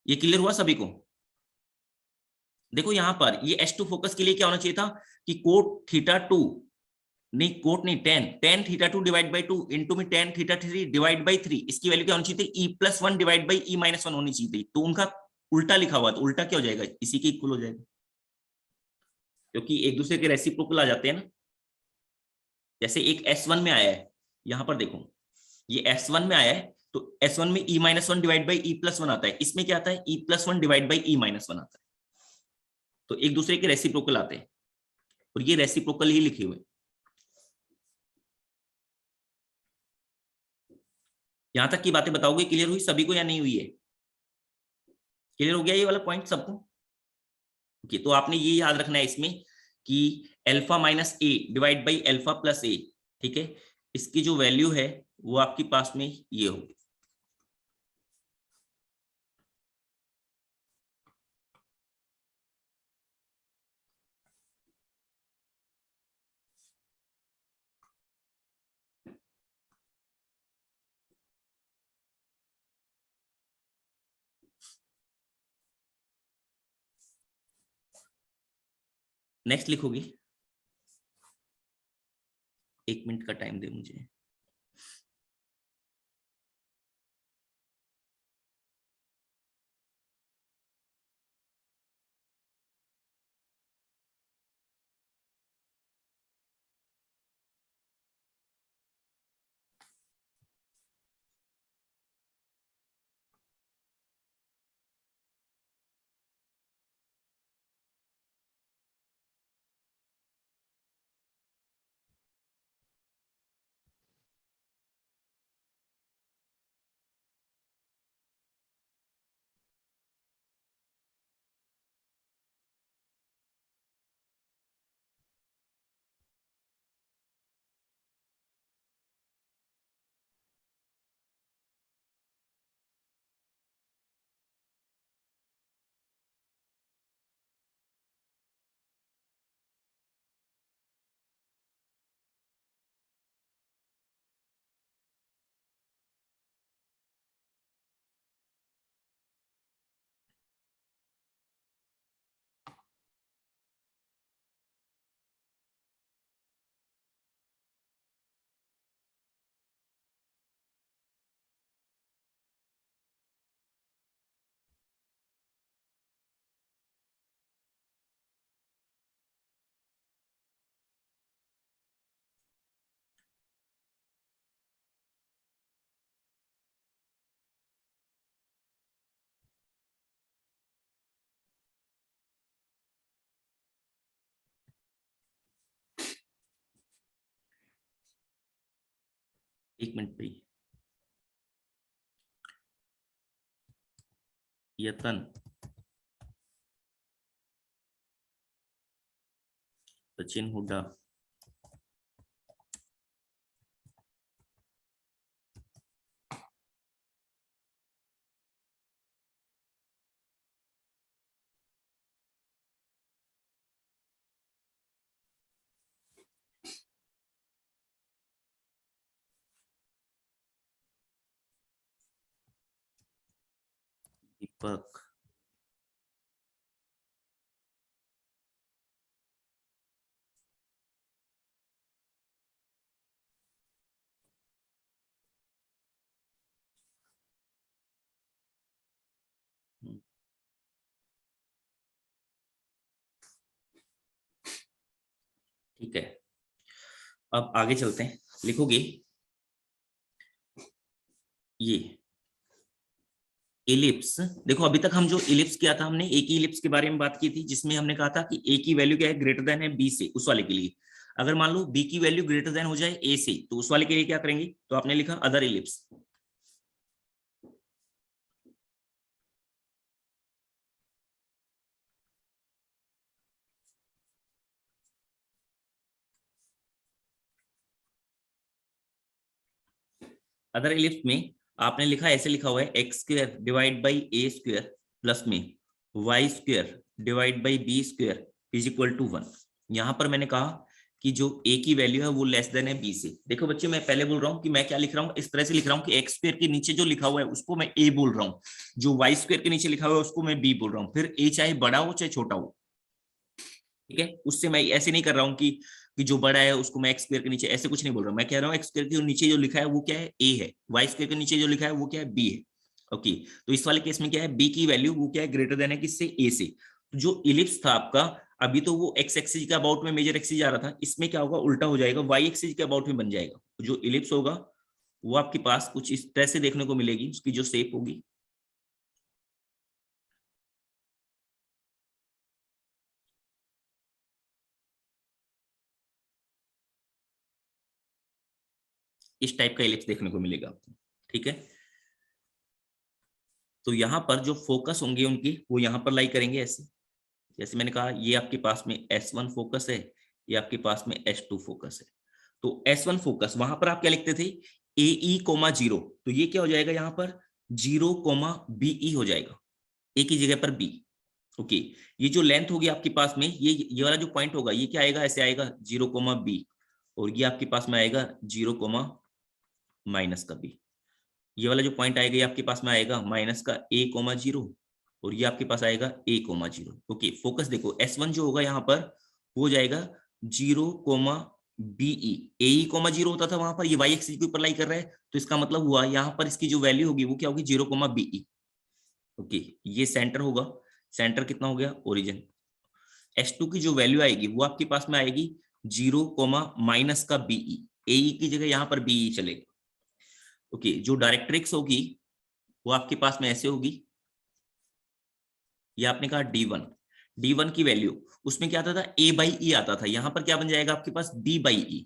ये क्लियर हुआ सभी को। देखो यहां पर ये S2 फोकस के लिए क्या होना चाहिए था कि कोट θ2 नहीं, कोट नहीं, tan θ2 डिवाइड बाई 2 इंटू में tan θ3 डिवाइड बाई 3, इसकी वैल्यू क्या होनी चाहिए थी, E+1 डिवाइड बाई E-1 होनी चाहिए थी। तो उनका उल्टा लिखा हुआ, तो उल्टा क्या हो जाएगा, इसी के इक्वल हो जाएगा, क्योंकि एक दूसरे के रेसिप्रोकल आ जाते हैं ना। जैसे एक S1 में आया है, यहां पर देखो ये S1 में आया है, तो S1 में E-1 डिवाइड बाई E+1 आता है, इसमें क्या आता है, E+1 डिवाइड बाई E-1 आता है। तो एक दूसरे के रेसिप्रोकल आते हैं और ये रेसिप्रोकल ही लिखे हुए। यहां तक की बातें बताओगे, क्लियर हुई सभी को या नहीं हुई है, क्लियर हो गया ये वाला पॉइंट सबको। ओके, तो आपने ये याद रखना है इसमें कि alpha minus A divide by alpha plus A, ठीक है, इसकी जो वैल्यू है वो आपके पास में ये होगी। नेक्स्ट लिखोगी, 1 मिनट का टाइम दे मुझे। एक मिनट भाई, यतन सचिन हुड्डा दीपक ठीक है, अब आगे चलते हैं। लिखोगे ये इलिप्स, देखो अभी तक हम जो इलिप्स किया था, हमने एक ही इलिप्स के बारे में बात की थी जिसमें हमने कहा था कि ए की वैल्यू क्या है, ग्रेटर देन है बी से, उस वाले के लिए। अगर मान लो बी की वैल्यू ग्रेटर देन हो जाए ए से, तो उस वाले के लिए क्या करेंगे, तो आपने लिखा अदर इलिप्स। अदर इलिप्स में आपने लिखा, ऐसे लिखा हुआ है x square divide by A square plus में Y square divide by B square is equal to 1। यहां पर मैंने कहा कि जो ए की वैल्यू है वो लेस देन है बी से। देखो बच्चे, मैं पहले बोल रहा हूँ कि मैं क्या लिख रहा हूँ, इस तरह से लिख रहा हूँ कि एक्स स्क्वायर के नीचे जो लिखा हुआ है उसको मैं ए बोल रहा हूँ, जो वाई स्क्वायर के नीचे लिखा हुआ है उसको मैं बी बोल रहा हूँ। फिर ए चाहे बड़ा हो चाहे छोटा हो, ठीक है, उससे मैं ऐसे नहीं कर रहा हूँ कि जो बड़ा है उसको मैं एक्स स्क्वायर के नीचे, ऐसे कुछ नहीं बोल रहा हूँ। मैं कह रहा हूँ एक्स स्क्वायर के नीचे जो लिखा है वो क्या है, ए है, वाई स्क्वायर के नीचे जो लिखा है वो क्या है, बी है। ओके, तो इस वाले केस में क्या है, बी की वैल्यू वो क्या है, ग्रेटर देन है किससे, ए से। जो इलिप्स था आपका, अभी तो वो एक्स एक्सिस के अबाउट में मेजर एक्सिस आ रहा था, इसमें क्या होगा, उल्टा हो जाएगा, वाई एक्सिस के अबाउट में बन जाएगा। जो इलिप्स होगा वो आपके पास कुछ इस तरह से देखने को मिलेगी, उसकी जो शेप होगी। इस टाइप का इलिप्स देखने को मिलेगा आपको, ठीक है। तो यहाँ पर जो फोकस होंगे उनकी, वो यहाँ पर लाई करेंगे ऐसे, जैसे मैंने कहा ये आपके पास में S1 फोकस है, ये आपके पास में S2 फोकस है। तो S1 फोकस वहां पर आप क्या लिखते थे, AE, 0, तो ये क्या हो जाएगा, यहाँ पर 0, BE हो जाएगा, ए की जगह पर बी। ओके, ये जो लेंथ होगी आपके पास में, ये वाला जो पॉइंट होगा ये क्या आएगा, ऐसे आएगा 0, B, और ये आपके पास में आएगा 0, माइनस का बी। ये वाला जो पॉइंट आएगा ये आपके पास में आएगा माइनस का A, 0, और ये आपके पास आएगा A, 0। ओके, फोकस देखो S1 जो होगा यहाँ पर हो जाएगा 0, BE, AE, 0 होता था वहां पर, ये y एक्सिस के ऊपर लाई कर रहा है, तो इसका मतलब हुआ यहाँ पर इसकी जो वैल्यू होगी वो क्या होगी, 0, BE। ओके, ये सेंटर होगा, सेंटर कितना हो गया, ओरिजिन। S2 की जो वैल्यू आएगी वो आपके पास में आएगी 0, माइनस का BE, AE की जगह यहाँ पर BE चलेगा। ओके, जो डायरेक्ट्रिक्स होगी वो आपके पास में ऐसे होगी, ये आपने कहा D1 की वैल्यू, उसमें क्या आता था, A/E आता था, यहां पर क्या बन जाएगा आपके पास, B/E,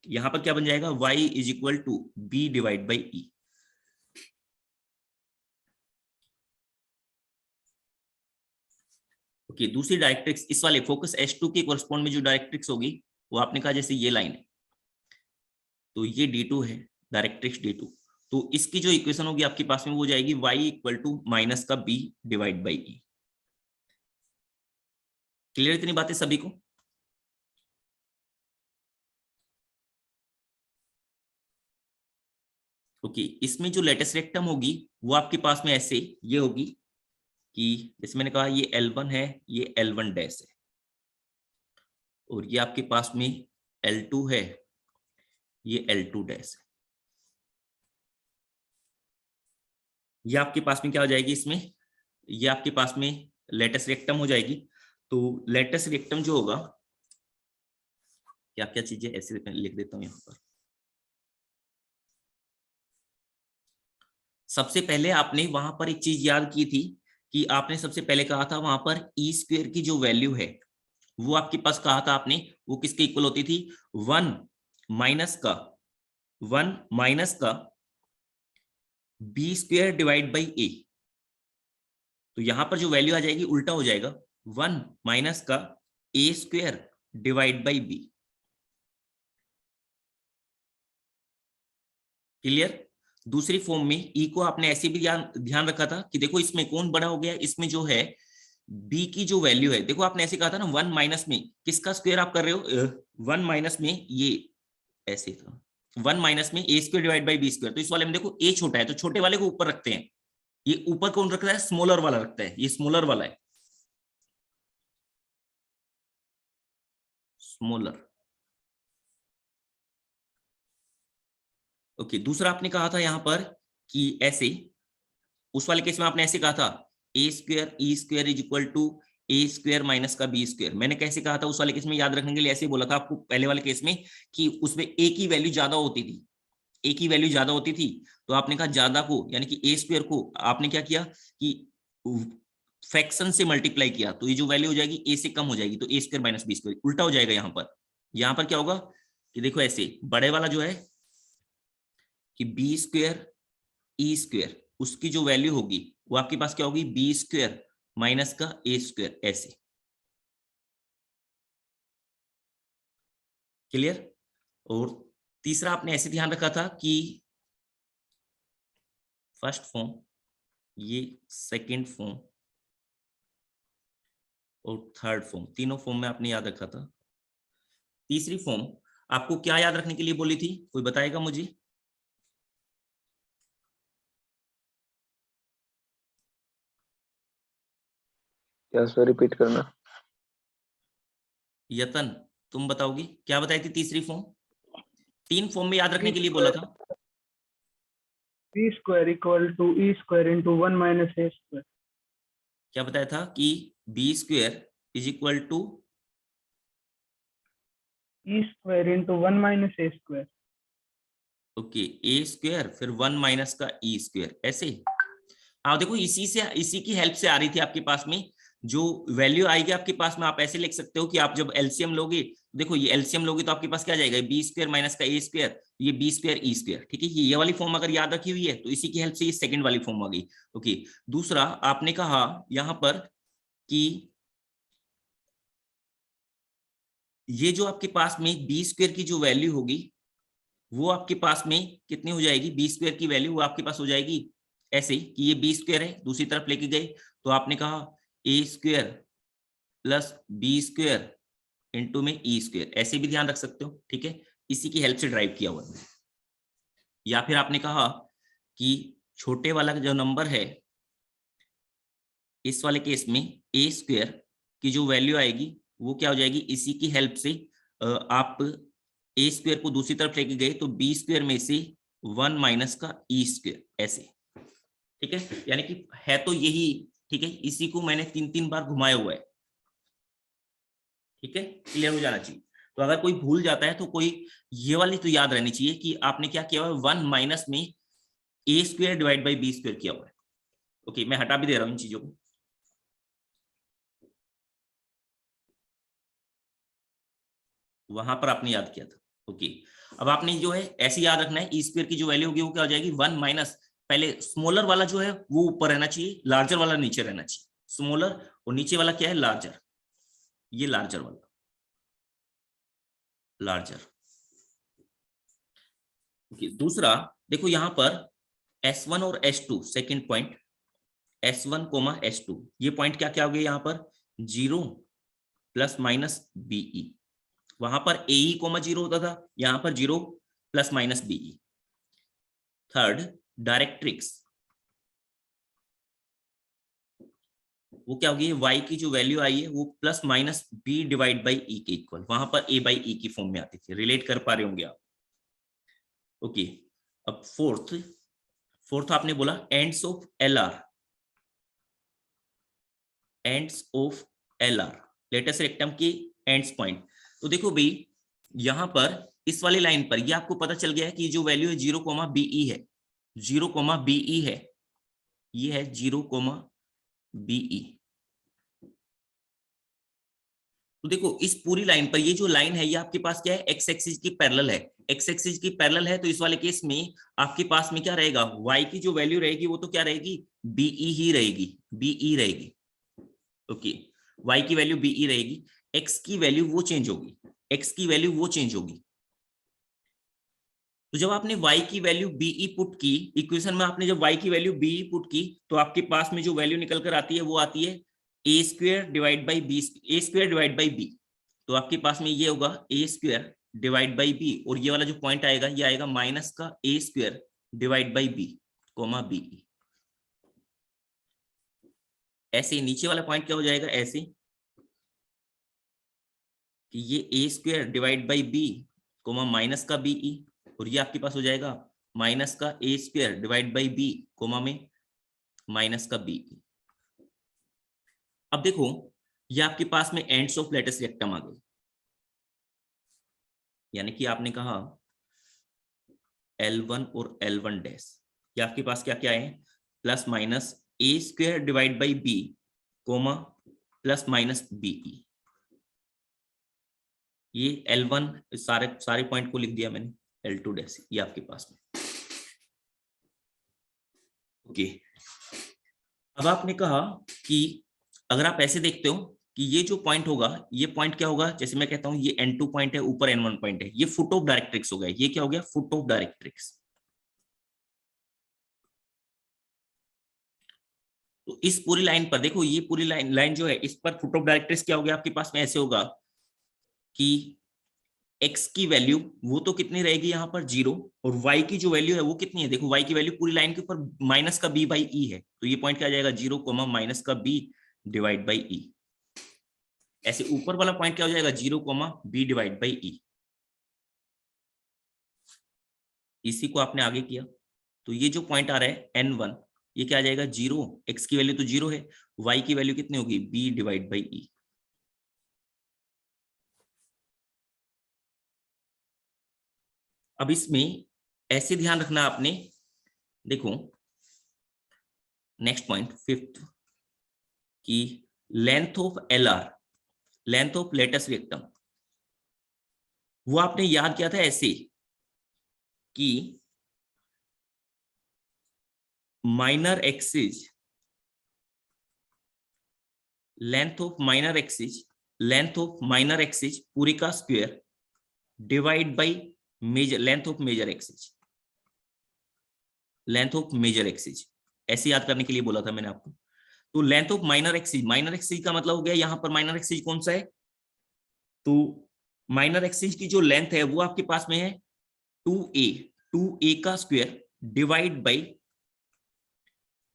यहां पर क्या बन जाएगा, Y is equal to B divide by E। Okay, दूसरी डायरेक्ट्रिक्स इस वाले फोकस S2 के कोरस्पॉन्ड में जो डायरेक्ट्रिक्स होगी वो आपने कहा जैसे ये लाइन है, तो ये D2 है, डायरेक्ट्रिक्स D2, तो इसकी जो इक्वेशन होगी आपके पास में वो जाएगी Y इक्वल टू माइनस का B divide by E। Clear इतनी बातें सभी को? ओके, इसमें जो लेटेस्ट रेक्टम होगी वो आपके पास में ऐसे ये होगी कि जैसे मैंने कहा ये L1 है, ये L1 डैश है, और ये आपके पास में L2 है, ये L2 डैश है। ये आपके पास में क्या हो जाएगी, इसमें ये आपके पास में लेटेस्ट रेक्टम हो जाएगी। तो लेटेस्ट रेक्टम जो होगा, क्या क्या चीजें ऐसे लिख देता हूं यहाँ पर। सबसे पहले आपने वहां पर एक चीज याद की थी कि आपने सबसे पहले कहा था वहां पर E स्क्वायर की जो वैल्यू है वो आपके पास कहा था आपने, वो किसके इक्वल होती थी, 1 माइनस का 1 माइनस का बी स्क्वायर डिवाइड बाई ए, तो यहां पर जो वैल्यू आ जाएगी उल्टा हो जाएगा, 1 माइनस का A square divide by B. Clear? दूसरी फॉर्म में ई को आपने ऐसे भी ध्यान रखा था कि देखो इसमें कौन बड़ा हो गया, इसमें जो है बी की जो वैल्यू है, देखो आपने ऐसे कहा था ना 1 माइनस में किसका स्क्वायर आप कर रहे हो, 1 माइनस में ये ऐसे था 1 माइनस में A square divide by B square, तो इस वाले में देखो ए छोटा है तो छोटे वाले को ऊपर रखते हैं, ये ऊपर कौन रखता है, स्मॉलर वाला रखता है, ये स्मॉलर वाला है, स्मॉलर। ओके, दूसरा आपने कहा था यहां पर कि ऐसे, उस वाले केस में आपने ऐसे कहा था A square E square is equal to A square minus का बी स्क्वायर। मैंने कैसे कहा था उस वाले केस में, याद रखने के लिए ऐसे बोला था आपको पहले वाले केस में कि उसमें ए की वैल्यू ज्यादा होती थी, ए की वैल्यू ज्यादा होती थी, तो आपने कहा ज्यादा को यानी कि ए स्क्वायर को आपने क्या किया कि फ्रैक्शन से मल्टीप्लाई किया, तो ये जो वैल्यू हो जाएगी ए से कम हो जाएगी, तो ए स्क्वायर माइनस बी स्क्वायर उल्टा हो जाएगा। यहाँ पर क्या होगा कि देखो ऐसे बड़े वाला जो है कि बी स्क्वायर ई स्क्वायर, उसकी जो वैल्यू होगी वो आपके पास क्या होगी, बी स्क्वायर माइनस का ए स्क्वायर, ऐसे। क्लियर? और तीसरा आपने ऐसे ध्यान रखा था कि फर्स्ट फॉर्म, ये सेकंड फॉर्म और थर्ड फॉर्म, तीनों फॉर्म में आपने याद रखा था। तीसरी फॉर्म आपको क्या याद रखने के लिए बोली थी, कोई बताएगा मुझे? क्या सर, रिपीट करना। यतन तुम बताओगी क्या बताई थी तीसरी फॉर्म? 3 फॉर्म में याद रखने के लिए बोला था। B square equal to e square into 1 minus a square. क्या बताया था कि b square is equal to e square into 1 minus a square. Okay, a square फिर 1 माइनस का ई स्क्वायर, ऐसे। हाँ देखो इसी की हेल्प से आ रही थी आपके पास में जो वैल्यू आएगी आपके पास में, आप ऐसे लिख सकते हो कि आप जब एलसीएम लोगे, देखो ये एलसीएम लोगे तो आपके पास क्या जाएगा, बी स्क्वायर माइनस का ए स्क्वायर, ये बी स्क्वायर ई स्क्वायर, ठीक है। ये वाली फॉर्म अगर याद रखी हुई है तो इसी की हेल्प से ये सेकंड वाली फॉर्म आ गई। ओके, दूसरा आपने कहा यहां पर कि ये जो आपके पास में बी स्क्वायर की जो वैल्यू होगी वो आपके पास में कितनी हो जाएगी, बी स्क्वायर की वैल्यू वो आपके पास हो जाएगी ऐसे कि ये बी स्क्वायर है, दूसरी तरफ लेके गए तो आपने कहा A square plus B square into में ई स्क्वायर, ऐसे भी ध्यान रख सकते हो, ठीक है। इसी की हेल्प से ड्राइव किया हुआ है। या फिर आपने कहा कि छोटे वाला जो नंबर है इस वाले केस में ए स्क्वायर की जो वैल्यू आएगी वो क्या हो जाएगी, इसी की हेल्प से आप ए स्क्वायर को दूसरी तरफ लेके गए तो बी स्क्वायर में से 1 माइनस का ई स्क्वायर, ऐसे, ठीक है। यानी कि है तो यही, ठीक है, इसी को मैंने 3 बार घुमाया हुआ है, ठीक है, क्लियर हो जाना चाहिए। तो अगर कोई भूल जाता है तो कोई ये वाली तो याद रहनी चाहिए कि आपने क्या किया हुआ है, 1 माइनस में A square divide by B square किया हुआ है। ओके, मैं हटा भी दे रहा हूं इन चीजों को, वहां पर आपने याद किया था। ओके, अब आपने जो है ऐसे याद रखना है, ई स्क्वायर की जो वैल्यू होगी वो क्या हो जाएगी, 1 माइनस, पहले स्मॉलर वाला जो है वो ऊपर रहना चाहिए, लार्जर वाला नीचे रहना चाहिए, स्मॉलर और नीचे वाला क्या है, लार्जर, ये लार्जर वाला, लार्जर। ओके, दूसरा देखो यहां पर S1 और S2 second point, S1, S2, ये पॉइंट क्या क्या हो गया यहाँ पर, 0 प्लस माइनस BE, वहां पर AE, 0 होता था, यहां पर 0 plus minus BE। Third, directrix, वो क्या होगी, y की जो वैल्यू आई है वो plus minus b divide by e के इक्वल, वहां पर a बाई e की फॉर्म में आती थी, रिलेट कर पा रहे होंगे आप। ओके, अब फोर्थ आपने बोला ends of LR, ends of LR, latus rectum के एंड्स पॉइंट। तो देखो भाई यहां पर इस वाली लाइन पर ये आपको पता चल गया है कि जो वैल्यू है 0, BE है, 0, BE है, ये है 0, BE। तो देखो इस पूरी लाइन पर ये जो लाइन है ये आपके पास क्या है, एक्स एक्सिस की पैरेलल है, एक्स एक्सिस की पैरेलल है, तो इस वाले केस में आपके पास में क्या रहेगा, y की जो वैल्यू रहेगी वो तो क्या रहेगी, बीई ही रहेगी, बीई रहेगी। ओके, y की वैल्यू बीई रहेगी, x की वैल्यू वो चेंज होगी, x की वैल्यू वो चेंज होगी। तो जब आपने y की वैल्यू बीई पुट की इक्वेशन में, आपने जब y की वैल्यू बीई पुट की तो आपके पास में जो वैल्यू निकल कर आती है वो आती है a square divide by b, a square divide by b. तो आपके पास में ये होगा a square divide by b, और ये वाला जो पॉइंट आएगा ये आएगा माइनस का a square divide by b comma b. ऐसे नीचे वाला पॉइंट क्या हो जाएगा, ऐसे कि ये a square divide by b comma minus का बीई, और ये आपके पास हो जाएगा माइनस का a square divide by b comma में माइनस का बीई। अब देखो ये आपके पास में एंड्स ऑफ लेटेस्ट रेक्टम आ गई, यानी कि आपने कहा L1 और L1 डैश, ये आपके पास क्या क्या है, plus minus a square divide by b comma plus minus b e. ये L1 सारे पॉइंट को लिख दिया मैंने, L2 डैश ये आपके पास में। ओके, अब आपने कहा कि अगर आप ऐसे देखते हो कि ये जो पॉइंट होगा, ये पॉइंट क्या होगा, जैसे मैं कहता हूं ये N2 पॉइंट है, ऊपर N1 पॉइंट है, ये फुट ऑफ डायरेक्ट्रिक्स हो गया। ये क्या हो गया, फुट ऑफ डायरेक्ट्रिक्स। तो इस पूरी लाइन पर देखो, ये पूरी लाइन जो है इस पर फुट ऑफ डायरेक्ट्रिक्स क्या हो गया आपके पास में, ऐसे होगा कि x की वैल्यू वो तो कितनी रहेगी यहाँ पर 0, और y की जो वैल्यू है वो कितनी है, देखो y की वैल्यू पूरी लाइन के ऊपर माइनस का b बाई ई है, तो ये पॉइंट क्या आ जाएगा 0 कोमा माइनस का b डिवाइड बाई ई। ऐसे ऊपर वाला पॉइंट क्या हो जाएगा 0 coma b divide by E. इसी को आपने आगे किया तो ये जो पॉइंट आ रहा है N1, ये क्या आ जाएगा 0, x की वैल्यू तो 0 है, y की वैल्यू कितनी होगी b डिवाइड बाई ई। अब इसमें ऐसे ध्यान रखना आपने, देखो नेक्स्ट पॉइंट 5th की length of LR, length of latus rectum, वो आपने याद किया था ऐसे कि minor axis, length of minor axis, length of minor axis पूरी का square divide by major, length of major axis, length of major axis, ऐसे याद करने के लिए बोला था मैंने आपको। तो लेंथ ऑफ माइनर एक्सिस का मतलब हो गया यहाँ पर माइनर एक्सिस कौन सा है, तो माइनर एक्सिस की जो लेंथ है वो आपके पास में है 2a का स्क्वायर डिवाइड बाई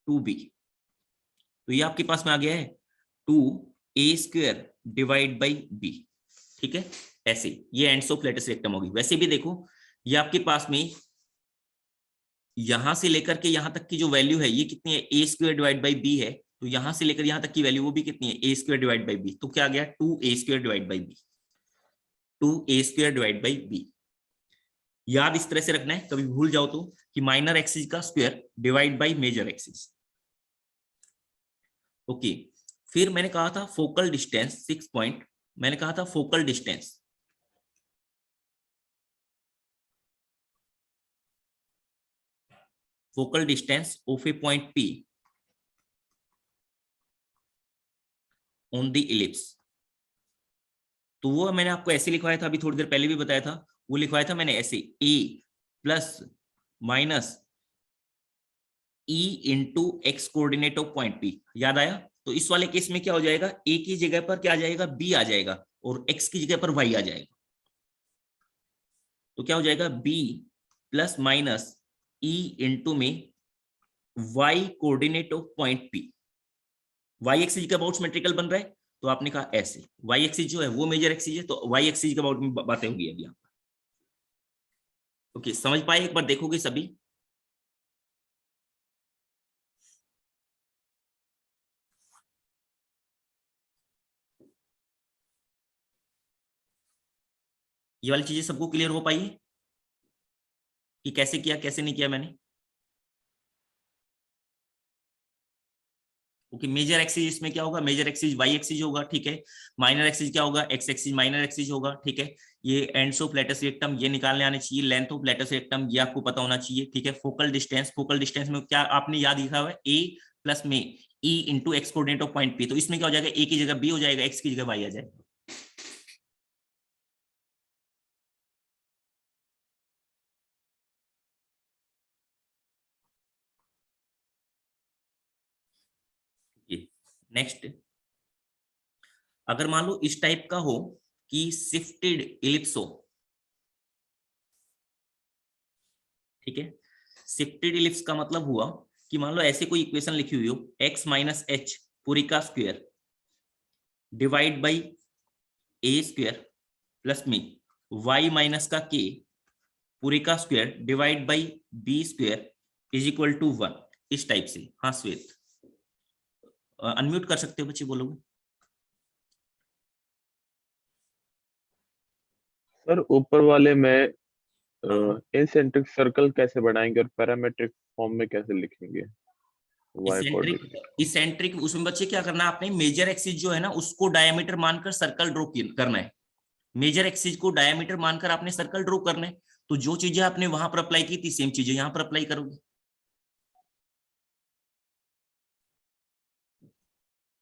2b, तो ये आपके पास में आ गया है 2a square divide by b। ठीक है, ऐसे ये एंड्स ऑफ लेटेस्ट रेक्टम होगी। वैसे भी देखो ये आपके पास में यहां से लेकर के यहां तक की जो वैल्यू है ये कितनी है, a square divide by b है, तो यहां से लेकर यहां तक की वैल्यू वो भी कितनी है, a square divide by b, तो क्या आ गया 2a square divide by b, 2a square divide by b। याद इस तरह से रखना है, कभी भूल जाओ तो, कि माइनर एक्सिस का square divide by major axis. Okay, फिर मैंने कहा था फोकल डिस्टेंस, 6 पॉइंट मैंने कहा था focal distance, focal distance of A point P on the ellipse. तो वो मैंने आपको ऐसे लिखवाया था, अभी थोड़ी देर पहले भी बताया था, वो लिखवाया था मैंने ऐसे a plus minus e into x coordinate of point P, याद आया। तो इस वाले केस में क्या हो जाएगा, a की जगह पर क्या आ जाएगा b आ जाएगा, और x की जगह पर y आ जाएगा। तो क्या हो जाएगा b plus minus e into में y coordinate of point P, y axis का अबाउट सिमेट्रिकल बन रहा है, तो आपने कहा ऐसे y एक्सिस जो है वो मेजर एक्सिस है, तो y एक्सिस के अबाउट में बातें होगी अभी यहाँ पर। ओके, समझ पाए, एक बार देखोगे सभी। ये वाली चीजें सबको क्लियर हो पाई है कि कैसे किया कैसे नहीं किया मैंने। ओके, मेजर एक्सिस इसमें क्या होगा, मेजर एक्सिस वाई एक्सिस होगा, ठीक है। माइनर एक्सिस क्या होगा, एक्स एक्सिस माइनर एक्सिस होगा, ठीक है। ये एंड्स ऑफ लेटस रेक्टम ये निकालने आने चाहिए, लेंथ ऑफ लेटस रेक्टम ये आपको पता होना चाहिए, ठीक है। फोकल डिस्टेंस में क्या आपने याद लिखा हुआ है, ए प्लस में E into x coordinate of point P, तो इसमें क्या हो जाएगा, ए की जगह बी हो जाएगा, एक्स की जगह वाई आ जाएगा। नेक्स्ट, अगर मान लो इस टाइप का हो कि शिफ्टेड इलिप्स हो, ठीक है। शिफ्टेड इलिप्स का मतलब हुआ कि मान लो ऐसे कोई इक्वेशन लिखी हुई हो, x माइनस एच पूरी का square divide by A square plus में y माइनस का k पूरी का square divide by B square is equal to 1, इस टाइप से। हाँ श्वेत, अनम्यूट कर सकते हो बच्चे, बोलोगे। सर ऊपर वाले में इंसेंट्रिक सर्कल कैसे बनाएंगे और पैरामेट्रिक फॉर्म में कैसे लिखेंगे? y coordinate. इसेंट्रिक उसमें बच्चे क्या करना है आपने, मेजर एक्सिस जो है ना उसको डायमीटर मानकर सर्कल ड्रॉ करना है। मेजर एक्सिस को डायमीटर मानकर आपने सर्कल ड्रॉ करना है, तो जो चीजें आपने वहां पर अप्लाई की थी सेम चीजें यहां पर अप्लाई करोगे।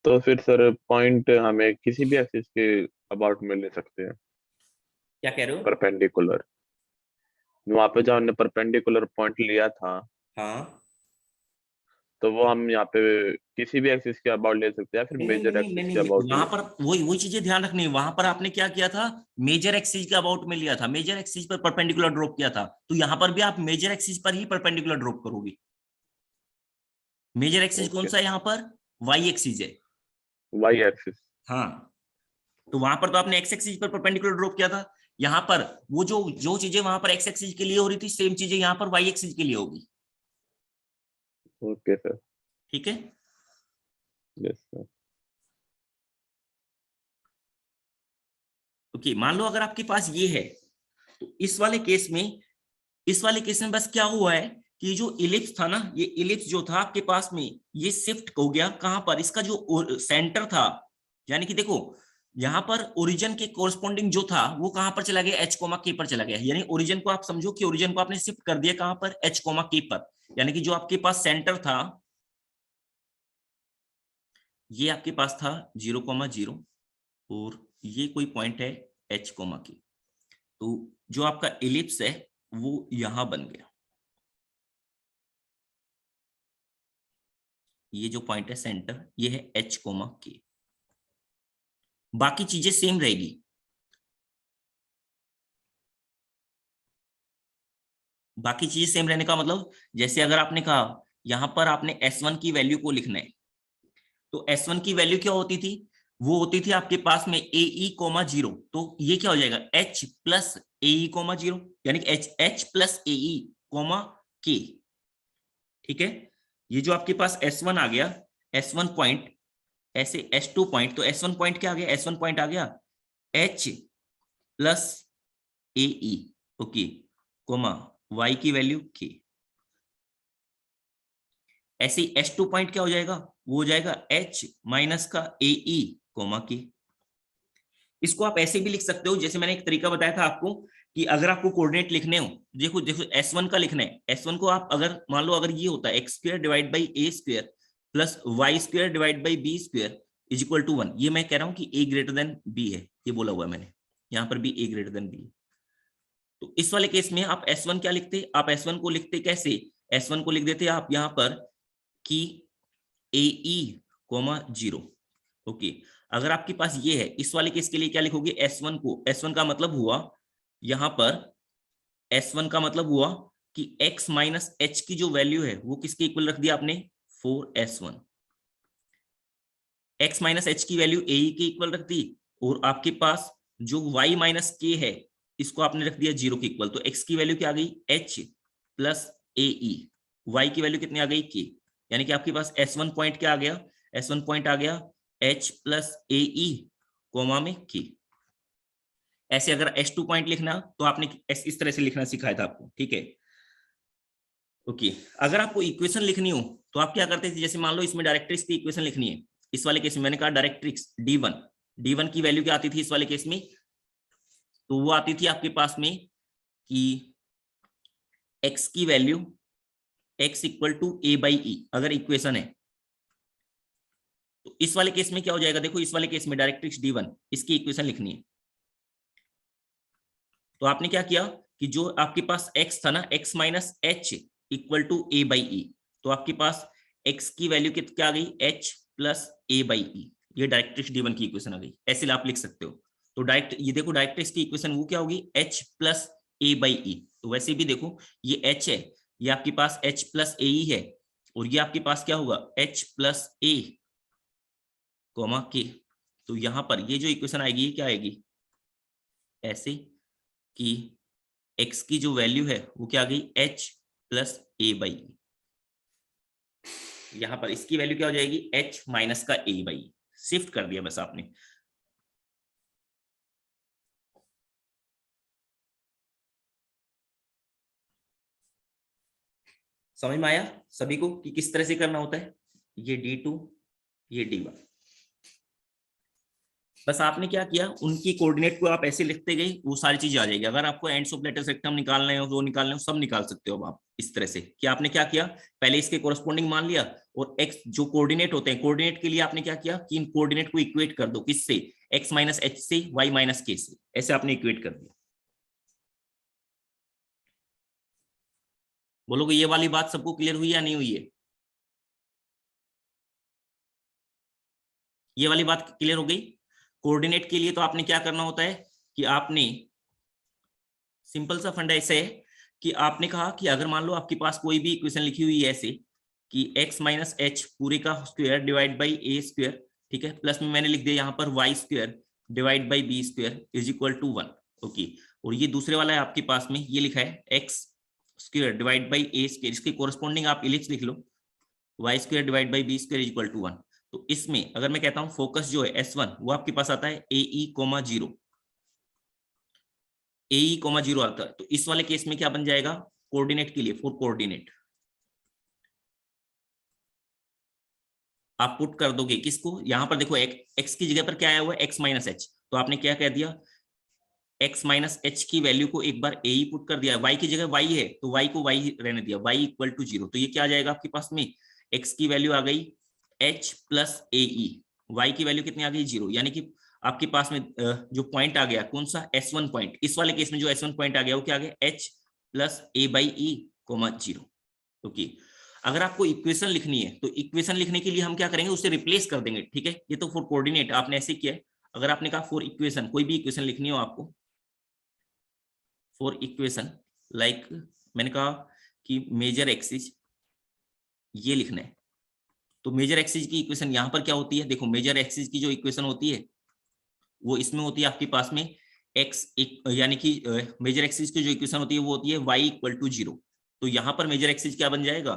तो फिर सर पॉइंट हमें किसी भी एक्सिस के अबाउट में ले सकते हैं, क्या कह रहे हो? परपेंडिकुलर। वहां पे जो हमने परपेंडिकुलर पॉइंट लिया था, हाँ, तो वो हम यहाँ पे किसी भी एक्सिस के अबाउट ले सकते हैं, फिर मेजर एक्सिस के अबाउट वहां पर वही चीजें ध्यान रखनी है। वहां पर आपने क्या किया था, मेजर एक्सिस के अबाउट में लिया था, मेजर एक्सिस पर परपेंडिकुलर ड्रॉप किया था, तो यहाँ पर भी आप मेजर एक्सिस पर ही परपेंडिकुलर ड्रॉप करोगे। मेजर एक्सिस कौन सा है यहाँ पर, वाई एक्सिस है। Y axis. हाँ, तो वहां पर तो आपने एक्स एक्सिस पर परपेंडिकुलर ड्रॉप किया था, यहाँ पर वो जो चीजें वहां पर एक्स एक्सिस के लिए हो रही थी सेम चीजें यहाँ पर वाई एक्सिस के लिए होगी। Okay sir. ठीक है, यस सर। ओके। मान लो अगर आपके पास ये है, तो इस वाले केस में बस क्या हुआ है कि जो इलिप्स था ना, ये इलिप्स जो था आपके पास में ये शिफ्ट हो गया कहां पर, इसका जो सेंटर था, यानी कि देखो यहां पर ओरिजिन के कोरस्पॉन्डिंग जो था वो कहां पर चला गया, एच कोमा के पर चला गया। यानी ओरिजिन को आप समझो कि ओरिजिन को आपने शिफ्ट कर दिया कहां पर, एच कोमा के पर। यानी कि जो आपके पास सेंटर था ये आपके पास था 0,0 और ये कोई पॉइंट है एच कोमा के, तो जो आपका इलिप्स है वो यहां बन गया। ये जो पॉइंट है सेंटर, ये है एच कोमा के। बाकी चीजें सेम रहेगी। बाकी चीजें सेम रहने का मतलब, जैसे अगर आपने कहा यहां पर आपने S1 की वैल्यू को लिखना है, तो S1 की वैल्यू क्या होती थी, वो होती थी आपके पास में AE,0, तो ये क्या हो जाएगा H प्लस AE,0, यानी कि H प्लस AE,K। ठीक है, ये जो आपके पास S1 आ गया, S1 पॉइंट ऐसे S2 पॉइंट, तो S1 पॉइंट क्या आ गया, S1 पॉइंट आ गया H plus AE, okay, comma Y की वैल्यू K। ऐसे ही S2 पॉइंट क्या हो जाएगा, वो हो जाएगा H माइनस का AE, कोमा K। इसको आप ऐसे भी लिख सकते हो, जैसे मैंने एक तरीका बताया था आपको कि अगर आपको कोऑर्डिनेट लिखने हो, देखो S1 का लिखना है, S1 को आप अगर मान लो अगर ये होता है x square divide by a square plus y square divide by b square is equal to 1, ये मैं कह रहा हूं कि a ग्रेटर देन b है, ये बोला हुआ है मैंने, यहाँ पर भी a ग्रेटर देन b। तो इस वाले केस में आप S1 क्या लिखते, आप S1 को लिखते कैसे, S1 को लिख देते आप यहाँ पर कि AE,0, ओके। अगर आपके पास ये है, इस वाले केस के लिए क्या लिखोगे, S1 को, S1 का मतलब हुआ यहां पर, S1 का मतलब हुआ कि x माइनस एच की जो वैल्यू है वो किसके इक्वल रख दिया आपने, 4S1। x माइनस एच की वैल्यू AE के इक्वल रख दी, और आपके पास जो y माइनस के है इसको आपने रख दिया 0 के इक्वल, तो x की वैल्यू क्या आ गई, h प्लस AE, y की वैल्यू कितनी आ गई, k। यानी कि आपके पास S1 पॉइंट क्या आ गया, S1 पॉइंट आ गया h प्लस AE, कोमा में k। ऐसे अगर S2 पॉइंट लिखना तो आपने इस तरह से लिखना सिखाया था आपको, ठीक है, ओके। अगर आपको इक्वेशन लिखनी हो तो आप क्या करते थे, जैसे मान लो इसमें डायरेक्ट्रिक्स की इक्वेशन लिखनी है, इस वाले केस में मैंने कहा डायरेक्ट्रिक्स D1 की वैल्यू क्या आती थी इस वाले केस में, तो वो आती थी आपके पास में कि x की value x equal to a/e, अगर इक्वेशन है तो इस वाले केस में क्या हो जाएगा, देखो इस वाले केस में डायरेक्ट्रिक्स D1 इसकी इक्वेशन लिखनी है। तो आपने क्या किया कि जो आपके पास x था ना, x minus h equal to a/e, तो आपके पास x की वैल्यू क्या आ गई, h प्लस a/e, ये डायरेक्ट्रिक्स D1 की इक्वेशन आ गई। ऐसे आप लिख सकते हो। तो डायरेक्ट ये देखो डायरेक्ट्रिक्स की इक्वेशन वो क्या होगी, h प्लस a/e। तो वैसे भी देखो ये h है, ये आपके पास h प्लस ae है, और ये आपके पास क्या होगा h plus a comma k। तो यहां पर ये जो इक्वेशन आएगी ये क्या आएगी, ऐसे कि x की जो वैल्यू है वो क्या आ गई, h प्लस a/e। यहां पर इसकी वैल्यू क्या हो जाएगी, h माइनस का a/e, शिफ्ट कर दिया बस आपने। समझ में आया सभी को कि किस तरह से करना होता है, ये D2 ये D1। बस आपने क्या किया, उनकी कोऑर्डिनेट को आप ऐसे लिखते गए, वो सारी चीजें आ जाएगी। अगर आपको एंड्स ऑफ लेटर सेक्टम निकालने हो, वो निकालने हो, सब निकाल सकते हो आप इस तरह से कि आपने क्या किया, पहले इसके कोरस्पोंडिंग मान लिया, और x जो कोऑर्डिनेट होते हैं, कोऑर्डिनेट के लिए आपने क्या किया कि इन कोऑर्डिनेट को इक्वेट कर दो, किससे, x माइनस h से, y माइनस k से, ऐसे आपने इक्वेट कर दिया। बोलोगे ये वाली बात सबको क्लियर हुई या नहीं हुई है, ये वाली बात क्लियर हो गई। कोऑर्डिनेट के लिए तो आपने क्या करना होता है कि आपने सिंपल सा फंडा ऐसे है कि आपने कहा कि अगर मान लो आपके पास कोई भी इक्वेशन लिखी हुई है ऐसे कि x माइनस एच पूरे का square divide by A square, ठीक है, प्लस में मैंने लिख दिया यहाँ पर y square divide by B square is equal to 1, okay. और ये दूसरे वाला है आपके पास में, ये लिखा है x square divide by A square, इसके कोरस्पोंडिंग आप इलिप्स लिख लो, y square divide by B square is equal to 1। तो इसमें अगर मैं कहता हूं फोकस जो है S1 वो आपके पास आता है AE,0, AE,0 आता है। तो इस वाले केस में क्या बन जाएगा, कोऑर्डिनेट के लिए फॉर कोऑर्डिनेट आप पुट कर दोगे किसको, यहां पर देखो x की जगह पर क्या आया हुआ है, x माइनस एच, तो आपने क्या कह दिया, x माइनस एच की वैल्यू को एक बार AE पुट कर दिया, y की जगह y है तो y को y रहने दिया, y इक्वल टू 0। तो ये क्या आ जाएगा आपके पास में, x की वैल्यू आ गई h प्लस AE, y की वैल्यू कितनी आ गई 0, यानी कि आपके पास में जो पॉइंट आ गया कौन सा, S1 पॉइंट, इस वाले केस में जो S1 पॉइंट आ गया वो क्या आ गया, h प्लस a/e, 0, ओके। अगर आपको इक्वेशन लिखनी है तो इक्वेशन लिखने के लिए हम क्या करेंगे, उसे रिप्लेस कर देंगे, ठीक है। ये तो फॉर कोऑर्डिनेट आपने ऐसे किया है। अगर आपने कहा फॉर इक्वेशन, कोई भी इक्वेशन लिखनी हो आपको, फॉर इक्वेशन लाइक मैंने कहा कि मेजर एक्सिस, ये लिखना है। तो मेजर एक्सिस की इक्वेशन यहां पर क्या होती है, देखो मेजर एक्सिस की जो इक्वेशन होती है वो इसमें होती है आपके पास में x, यानी कि मेजर एक्सिस की जो इक्वेशन होती है वो होती है y इक्वल टू 0। तो यहां पर मेजर एक्सिस क्या बन जाएगा,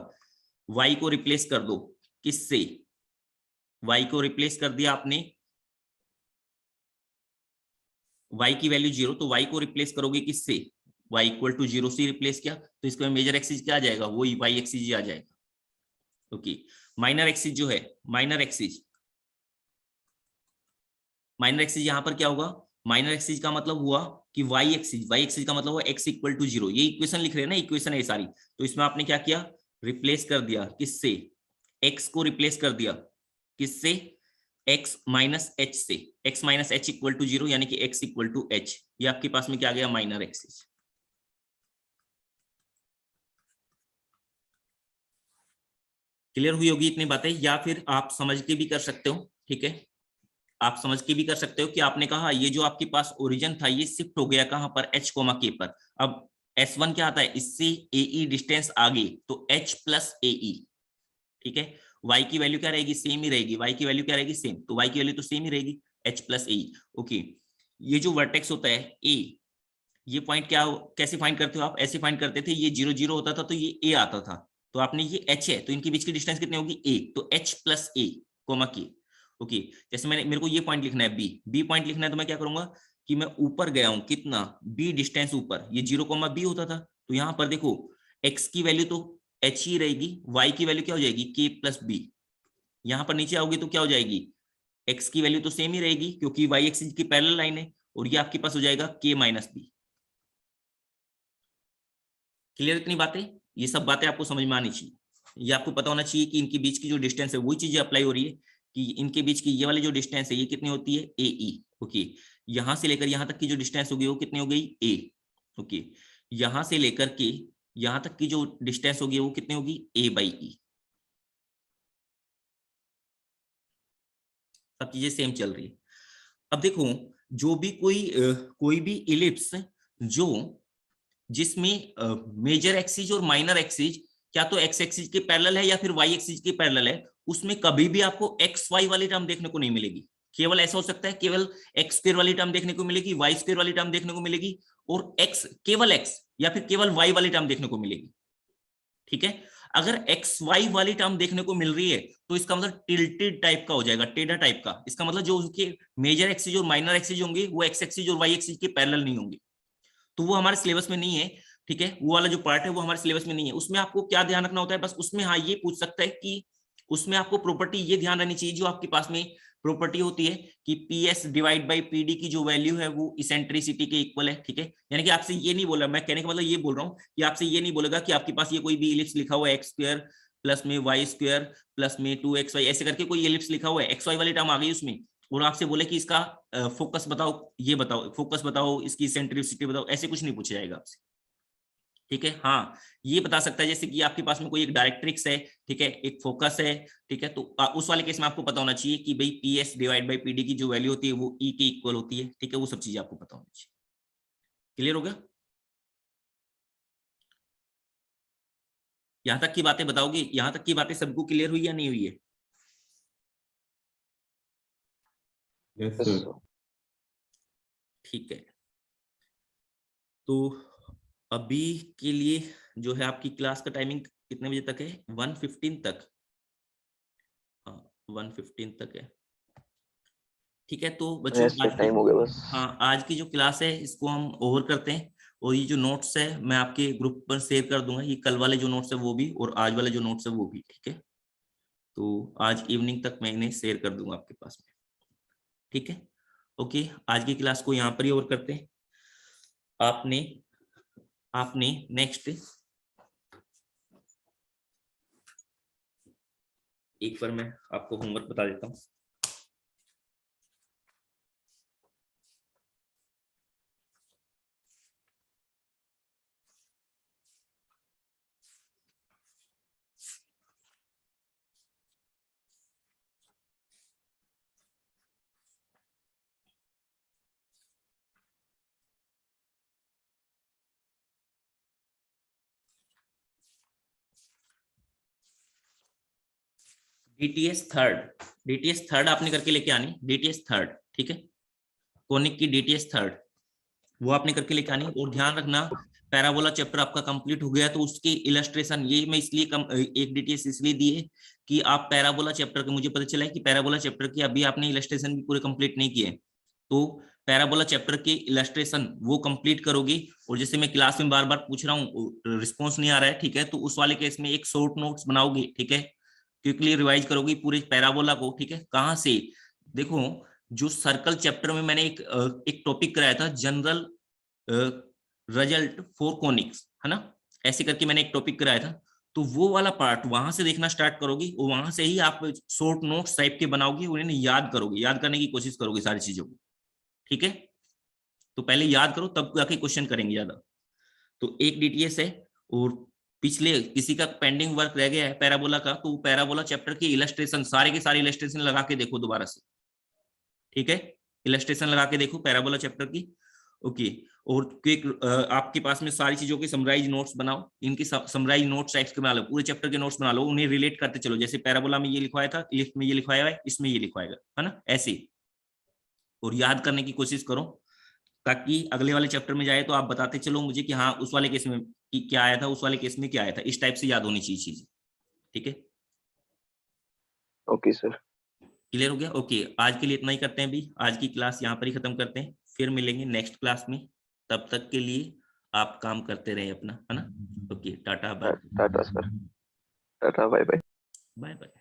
y को रिप्लेस कर दो, किससे, y को रिप्लेस कर दिया आपने, y की वैल्यू 0, तो y को रिप्लेस करोगे किससे, y इक्वल टू 0 से रिप्लेस किया, तो इसका मेजर एक्सिस क्या आ जाएगा, वही y एक्सिस ही आ जाएगा, ओके। माइनर एक्सिस जो है, माइनर एक्सिस यहां पर क्या होगा, माइनर एक्सिस का मतलब हुआ कि y एक्सिस का मतलब हुआ x इक्वल टू 0। ये इक्वेशन लिख रहे हैं ना, इक्वेशन है सारी, तो इसमें आपने क्या किया, रिप्लेस कर दिया, किससे, x को रिप्लेस कर दिया, किससे, x माइनस एच से, x minus h equal to 0, यानी कि x इक्वल टू h। ये आपके पास में क्या आ गया, माइनर एक्सिस। क्लियर हुई होगी इतनी बातें, या फिर आप समझ के भी कर सकते हो, ठीक है, आप समझ के भी कर सकते हो कि आपने कहा ये जो आपके पास ओरिजिन था ये शिफ्ट हो गया कहां पर, h, k पर। अब S1 क्या आता है, इससे AE डिस्टेंस आगे, तो h प्लस AE, ठीक है। y की वैल्यू क्या रहेगी, सेम ही रहेगी, y की वैल्यू क्या रहेगी, सेम, तो y की वैल्यू तो सेम ही रहेगी, h प्लस AE, ओके। ये जो वर्टेक्स होता है A, ये पॉइंट क्या कैसे फाइंड करते हो आप, ऐसे फाइंड करते थे, ये 0 0 होता था तो ये A आता था, तो आपने ये h है तो इनके बीच की डिस्टेंस कितनी होगी A, तो h plus A, k, okay. जैसे मेरे को ये पॉइंट लिखना है B पॉइंट लिखना है, तो मैं क्या करूंगा कि मैं ऊपर गया हूं, कितना B डिस्टेंस ऊपर, ये 0, B होता था, तो यहाँ पर देखो x की वैल्यू तो एच ही रहेगी, y की वैल्यू क्या हो जाएगी k प्लस बी। यहां पर नीचे आओगे तो क्या हो जाएगी, x की वैल्यू तो सेम ही रहेगी क्योंकि y एक्सिस की पैरेलल लाइन है, और ये आपके पास हो जाएगा k माइनस बी। क्लियर इतनी बातें? ये सब बातें आपको समझ में आनी चाहिए। ये आपको पता होना चाहिए कि इनके बीच की जो डिस्टेंस है वही चीजें अप्लाई हो रही है कि इनके बीच की ये वाली जो डिस्टेंस है ये कितनी होती है ए ई। ओके, यहां से लेकर यहां तक की जो डिस्टेंस होगी वो कितनी हो गई ए। ओके, यहां से लेकर के यहां तक की जो डिस्टेंस होगी वो कितनी होगी ए बाई ई। सब चीजें सेम चल रही है। अब देखो, जो भी कोई भी इलिप्स जो जिसमें मेजर एक्सिस और माइनर एक्सिस क्या तो एक्स एक्सिस के पैरेलल है या फिर वाई एक्सिस के पैरेलल है, उसमें कभी भी आपको एक्स वाई वाली टर्म देखने को नहीं मिलेगी। केवल ऐसा हो सकता है केवल एक्स स्क्वायर वाली टर्म देखने को मिलेगी, वाई स्क्वायर वाली टर्म देखने को मिलेगी, और केवल एक्स या फिर केवल वाई वाली टर्म देखने को मिलेगी। ठीक है, अगर एक्स वाई वाली टर्म देखने को मिल रही है तो इसका मतलब टिल्टेड टाइप का हो जाएगा, टेढ़ा टाइप का। इसका मतलब जो उसके मेजर एक्सिस और माइनर एक्सिस होंगे वो एक्स एक्सिस और वाई एक्सिस के पैरेलल नहीं होंगे, तो वो हमारे सिलेबस में नहीं है। ठीक है, वो वाला जो पार्ट है वो हमारे सिलेबस में नहीं है। उसमें आपको क्या ध्यान रखना होता है, बस उसमें हाँ ये पूछ सकता है कि उसमें आपको प्रॉपर्टी ये ध्यान रखनी चाहिए, जो आपके पास में प्रॉपर्टी होती है कि P S divide by P D की जो वैल्यू है वो इसेंट्रिसिटी के इक्वल है। ठीक है, यानी कि आपसे ये नहीं बोला, मैं कहने का मतलब ये बोल रहा हूँ कि आपसे ये नहीं बोलेगा कि आपके पास ये कोई भी इलिप्स लिखा हुआ है एक्स स्क्वायर प्लस में वाई स्क्वायर प्लस में 2xy ऐसे करके कोई इलिप्स लिखा हुआ है, एक्स वाई वाली टर्म आ गई उसमें, और आपसे बोले कि इसका फोकस बताओ, ये बताओ फोकस बताओ, इसकी इसेंट्रिसिटी बताओ, ऐसे कुछ नहीं पूछा जाएगा आपसे। ठीक है, हाँ ये बता सकता है जैसे कि आपके पास में कोई एक डायरेक्ट्रिक्स है, ठीक है, एक फोकस है, ठीक है, तो उस वाले केस में आपको पता होना चाहिए कि भाई P S divide by P D की जो वैल्यू होती है वो ई के इक्वल होती है। ठीक है, वो सब चीजें आपको पता होनी चाहिए। क्लियर हो गया? यहां तक की बातें बताओगे, यहां तक की बातें सबको क्लियर हुई या नहीं हुई है? Yes sir. ठीक है, तो अभी के लिए जो है आपकी क्लास का टाइमिंग कितने बजे तक है? 1:15 तक। हाँ 1:15 तक है। ठीक है, तो बच्चों आज टाइम हो गया बस। हाँ आज की जो क्लास है इसको हम ओवर करते हैं, और ये जो नोट्स है मैं आपके ग्रुप पर शेयर कर दूंगा, ये कल वाले जो नोट्स है वो भी और आज वाले जो नोट्स है वो भी। ठीक है, तो आज इवनिंग तक मैं इन्हें शेयर कर दूंगा आपके पास में। ठीक है, ओके, आज की क्लास को यहाँ पर ही ओवर करते हैं। आपने नेक्स्ट एक बार मैं आपको होमवर्क बता देता हूँ। डीटीएस थर्ड आपने करके लेके आनी, डीटीएस थर्ड। ठीक है, कोनिक की डीटीएस थर्ड वो आपने करके लेके आनी। और ध्यान रखना पैराबोला चैप्टर आपका कंप्लीट हो गया तो उसकी इलस्ट्रेशन ये मैं इसलिए एक डीटीएस इसलिए दी है कि आप पैराबोला चैप्टर के, मुझे पता चला है कि पैराबोला चैप्टर की अभी आपने इलस्ट्रेशन भी पूरे कंप्लीट नहीं किए, तो पैराबोला चैप्टर के इलस्ट्रेशन वो कंप्लीट करोगे। और जैसे मैं क्लास में बार बार पूछ रहा हूँ रिस्पॉन्स नहीं आ रहा है, ठीक है, तो उस वाले केस में एक शॉर्ट नोट्स बनाओगे, ठीक है, क्विकली रिवाइज करोगे पूरे पैराबोला को। ठीक है, कहाँ से? देखो, जो सर्कल चैप्टर में मैंने एक टॉपिक कराया था, जनरल रिजल्ट फॉर कोनिक्स, है ना, ऐसे करके मैंने एक टॉपिक कराया था, तो वो वाला पार्ट वहां से देखना स्टार्ट करोगे और वहां से ही आप शॉर्ट नोट्स टाइप के बनाओगे, उन्हें याद करोगे, याद करने की कोशिश करोगे सारी चीजों को। ठीक है, तो पहले याद करो तब जाके क्वेश्चन करेंगे ज्यादा। तो एक डीटीएस है और पिछले किसी का पेंडिंग वर्क रह गया है पैराबोला का, तो पैराबोला चैप्टर की इलस्ट्रेशन सारे के सारे इलस्ट्रेशन लगा के देखो दोबारा से। ठीक है, इलस्ट्रेशन लगा के देखो पैराबोला चैप्टर की। ओके, और क्विक आपके पास में सारी चीजों के समराइज नोट्स बनाओ, इनकी समराइज नोट्स टाइप्स के बना लो, पूरे चैप्टर के नोट्स बना लो, उन्हें रिलेट करते चलो, जैसे पैराबोला में ये लिखवाया था, लिफ्ट में ये लिखवाया है, इसमें ये लिखवाएगा, है ना, ऐसे। और याद करने की कोशिश करो ताकि अगले वाले चैप्टर में जाए तो आप बताते चलो मुझे कि हाँ उस वाले केस में क्या आया था, उस वाले केस में क्या आया था, इस टाइप से याद होनी चाहिए चीज। ठीक है, ओके सर। क्लियर हो गया? ओके, आज के लिए इतना ही करते हैं, अभी आज की क्लास यहाँ पर ही खत्म करते हैं, फिर मिलेंगे नेक्स्ट क्लास में। तब तक के लिए आप काम करते रहे अपना, है ना। ओके, टाटा बाय टाटा सर, टाटा बाय बाय। Bye bye.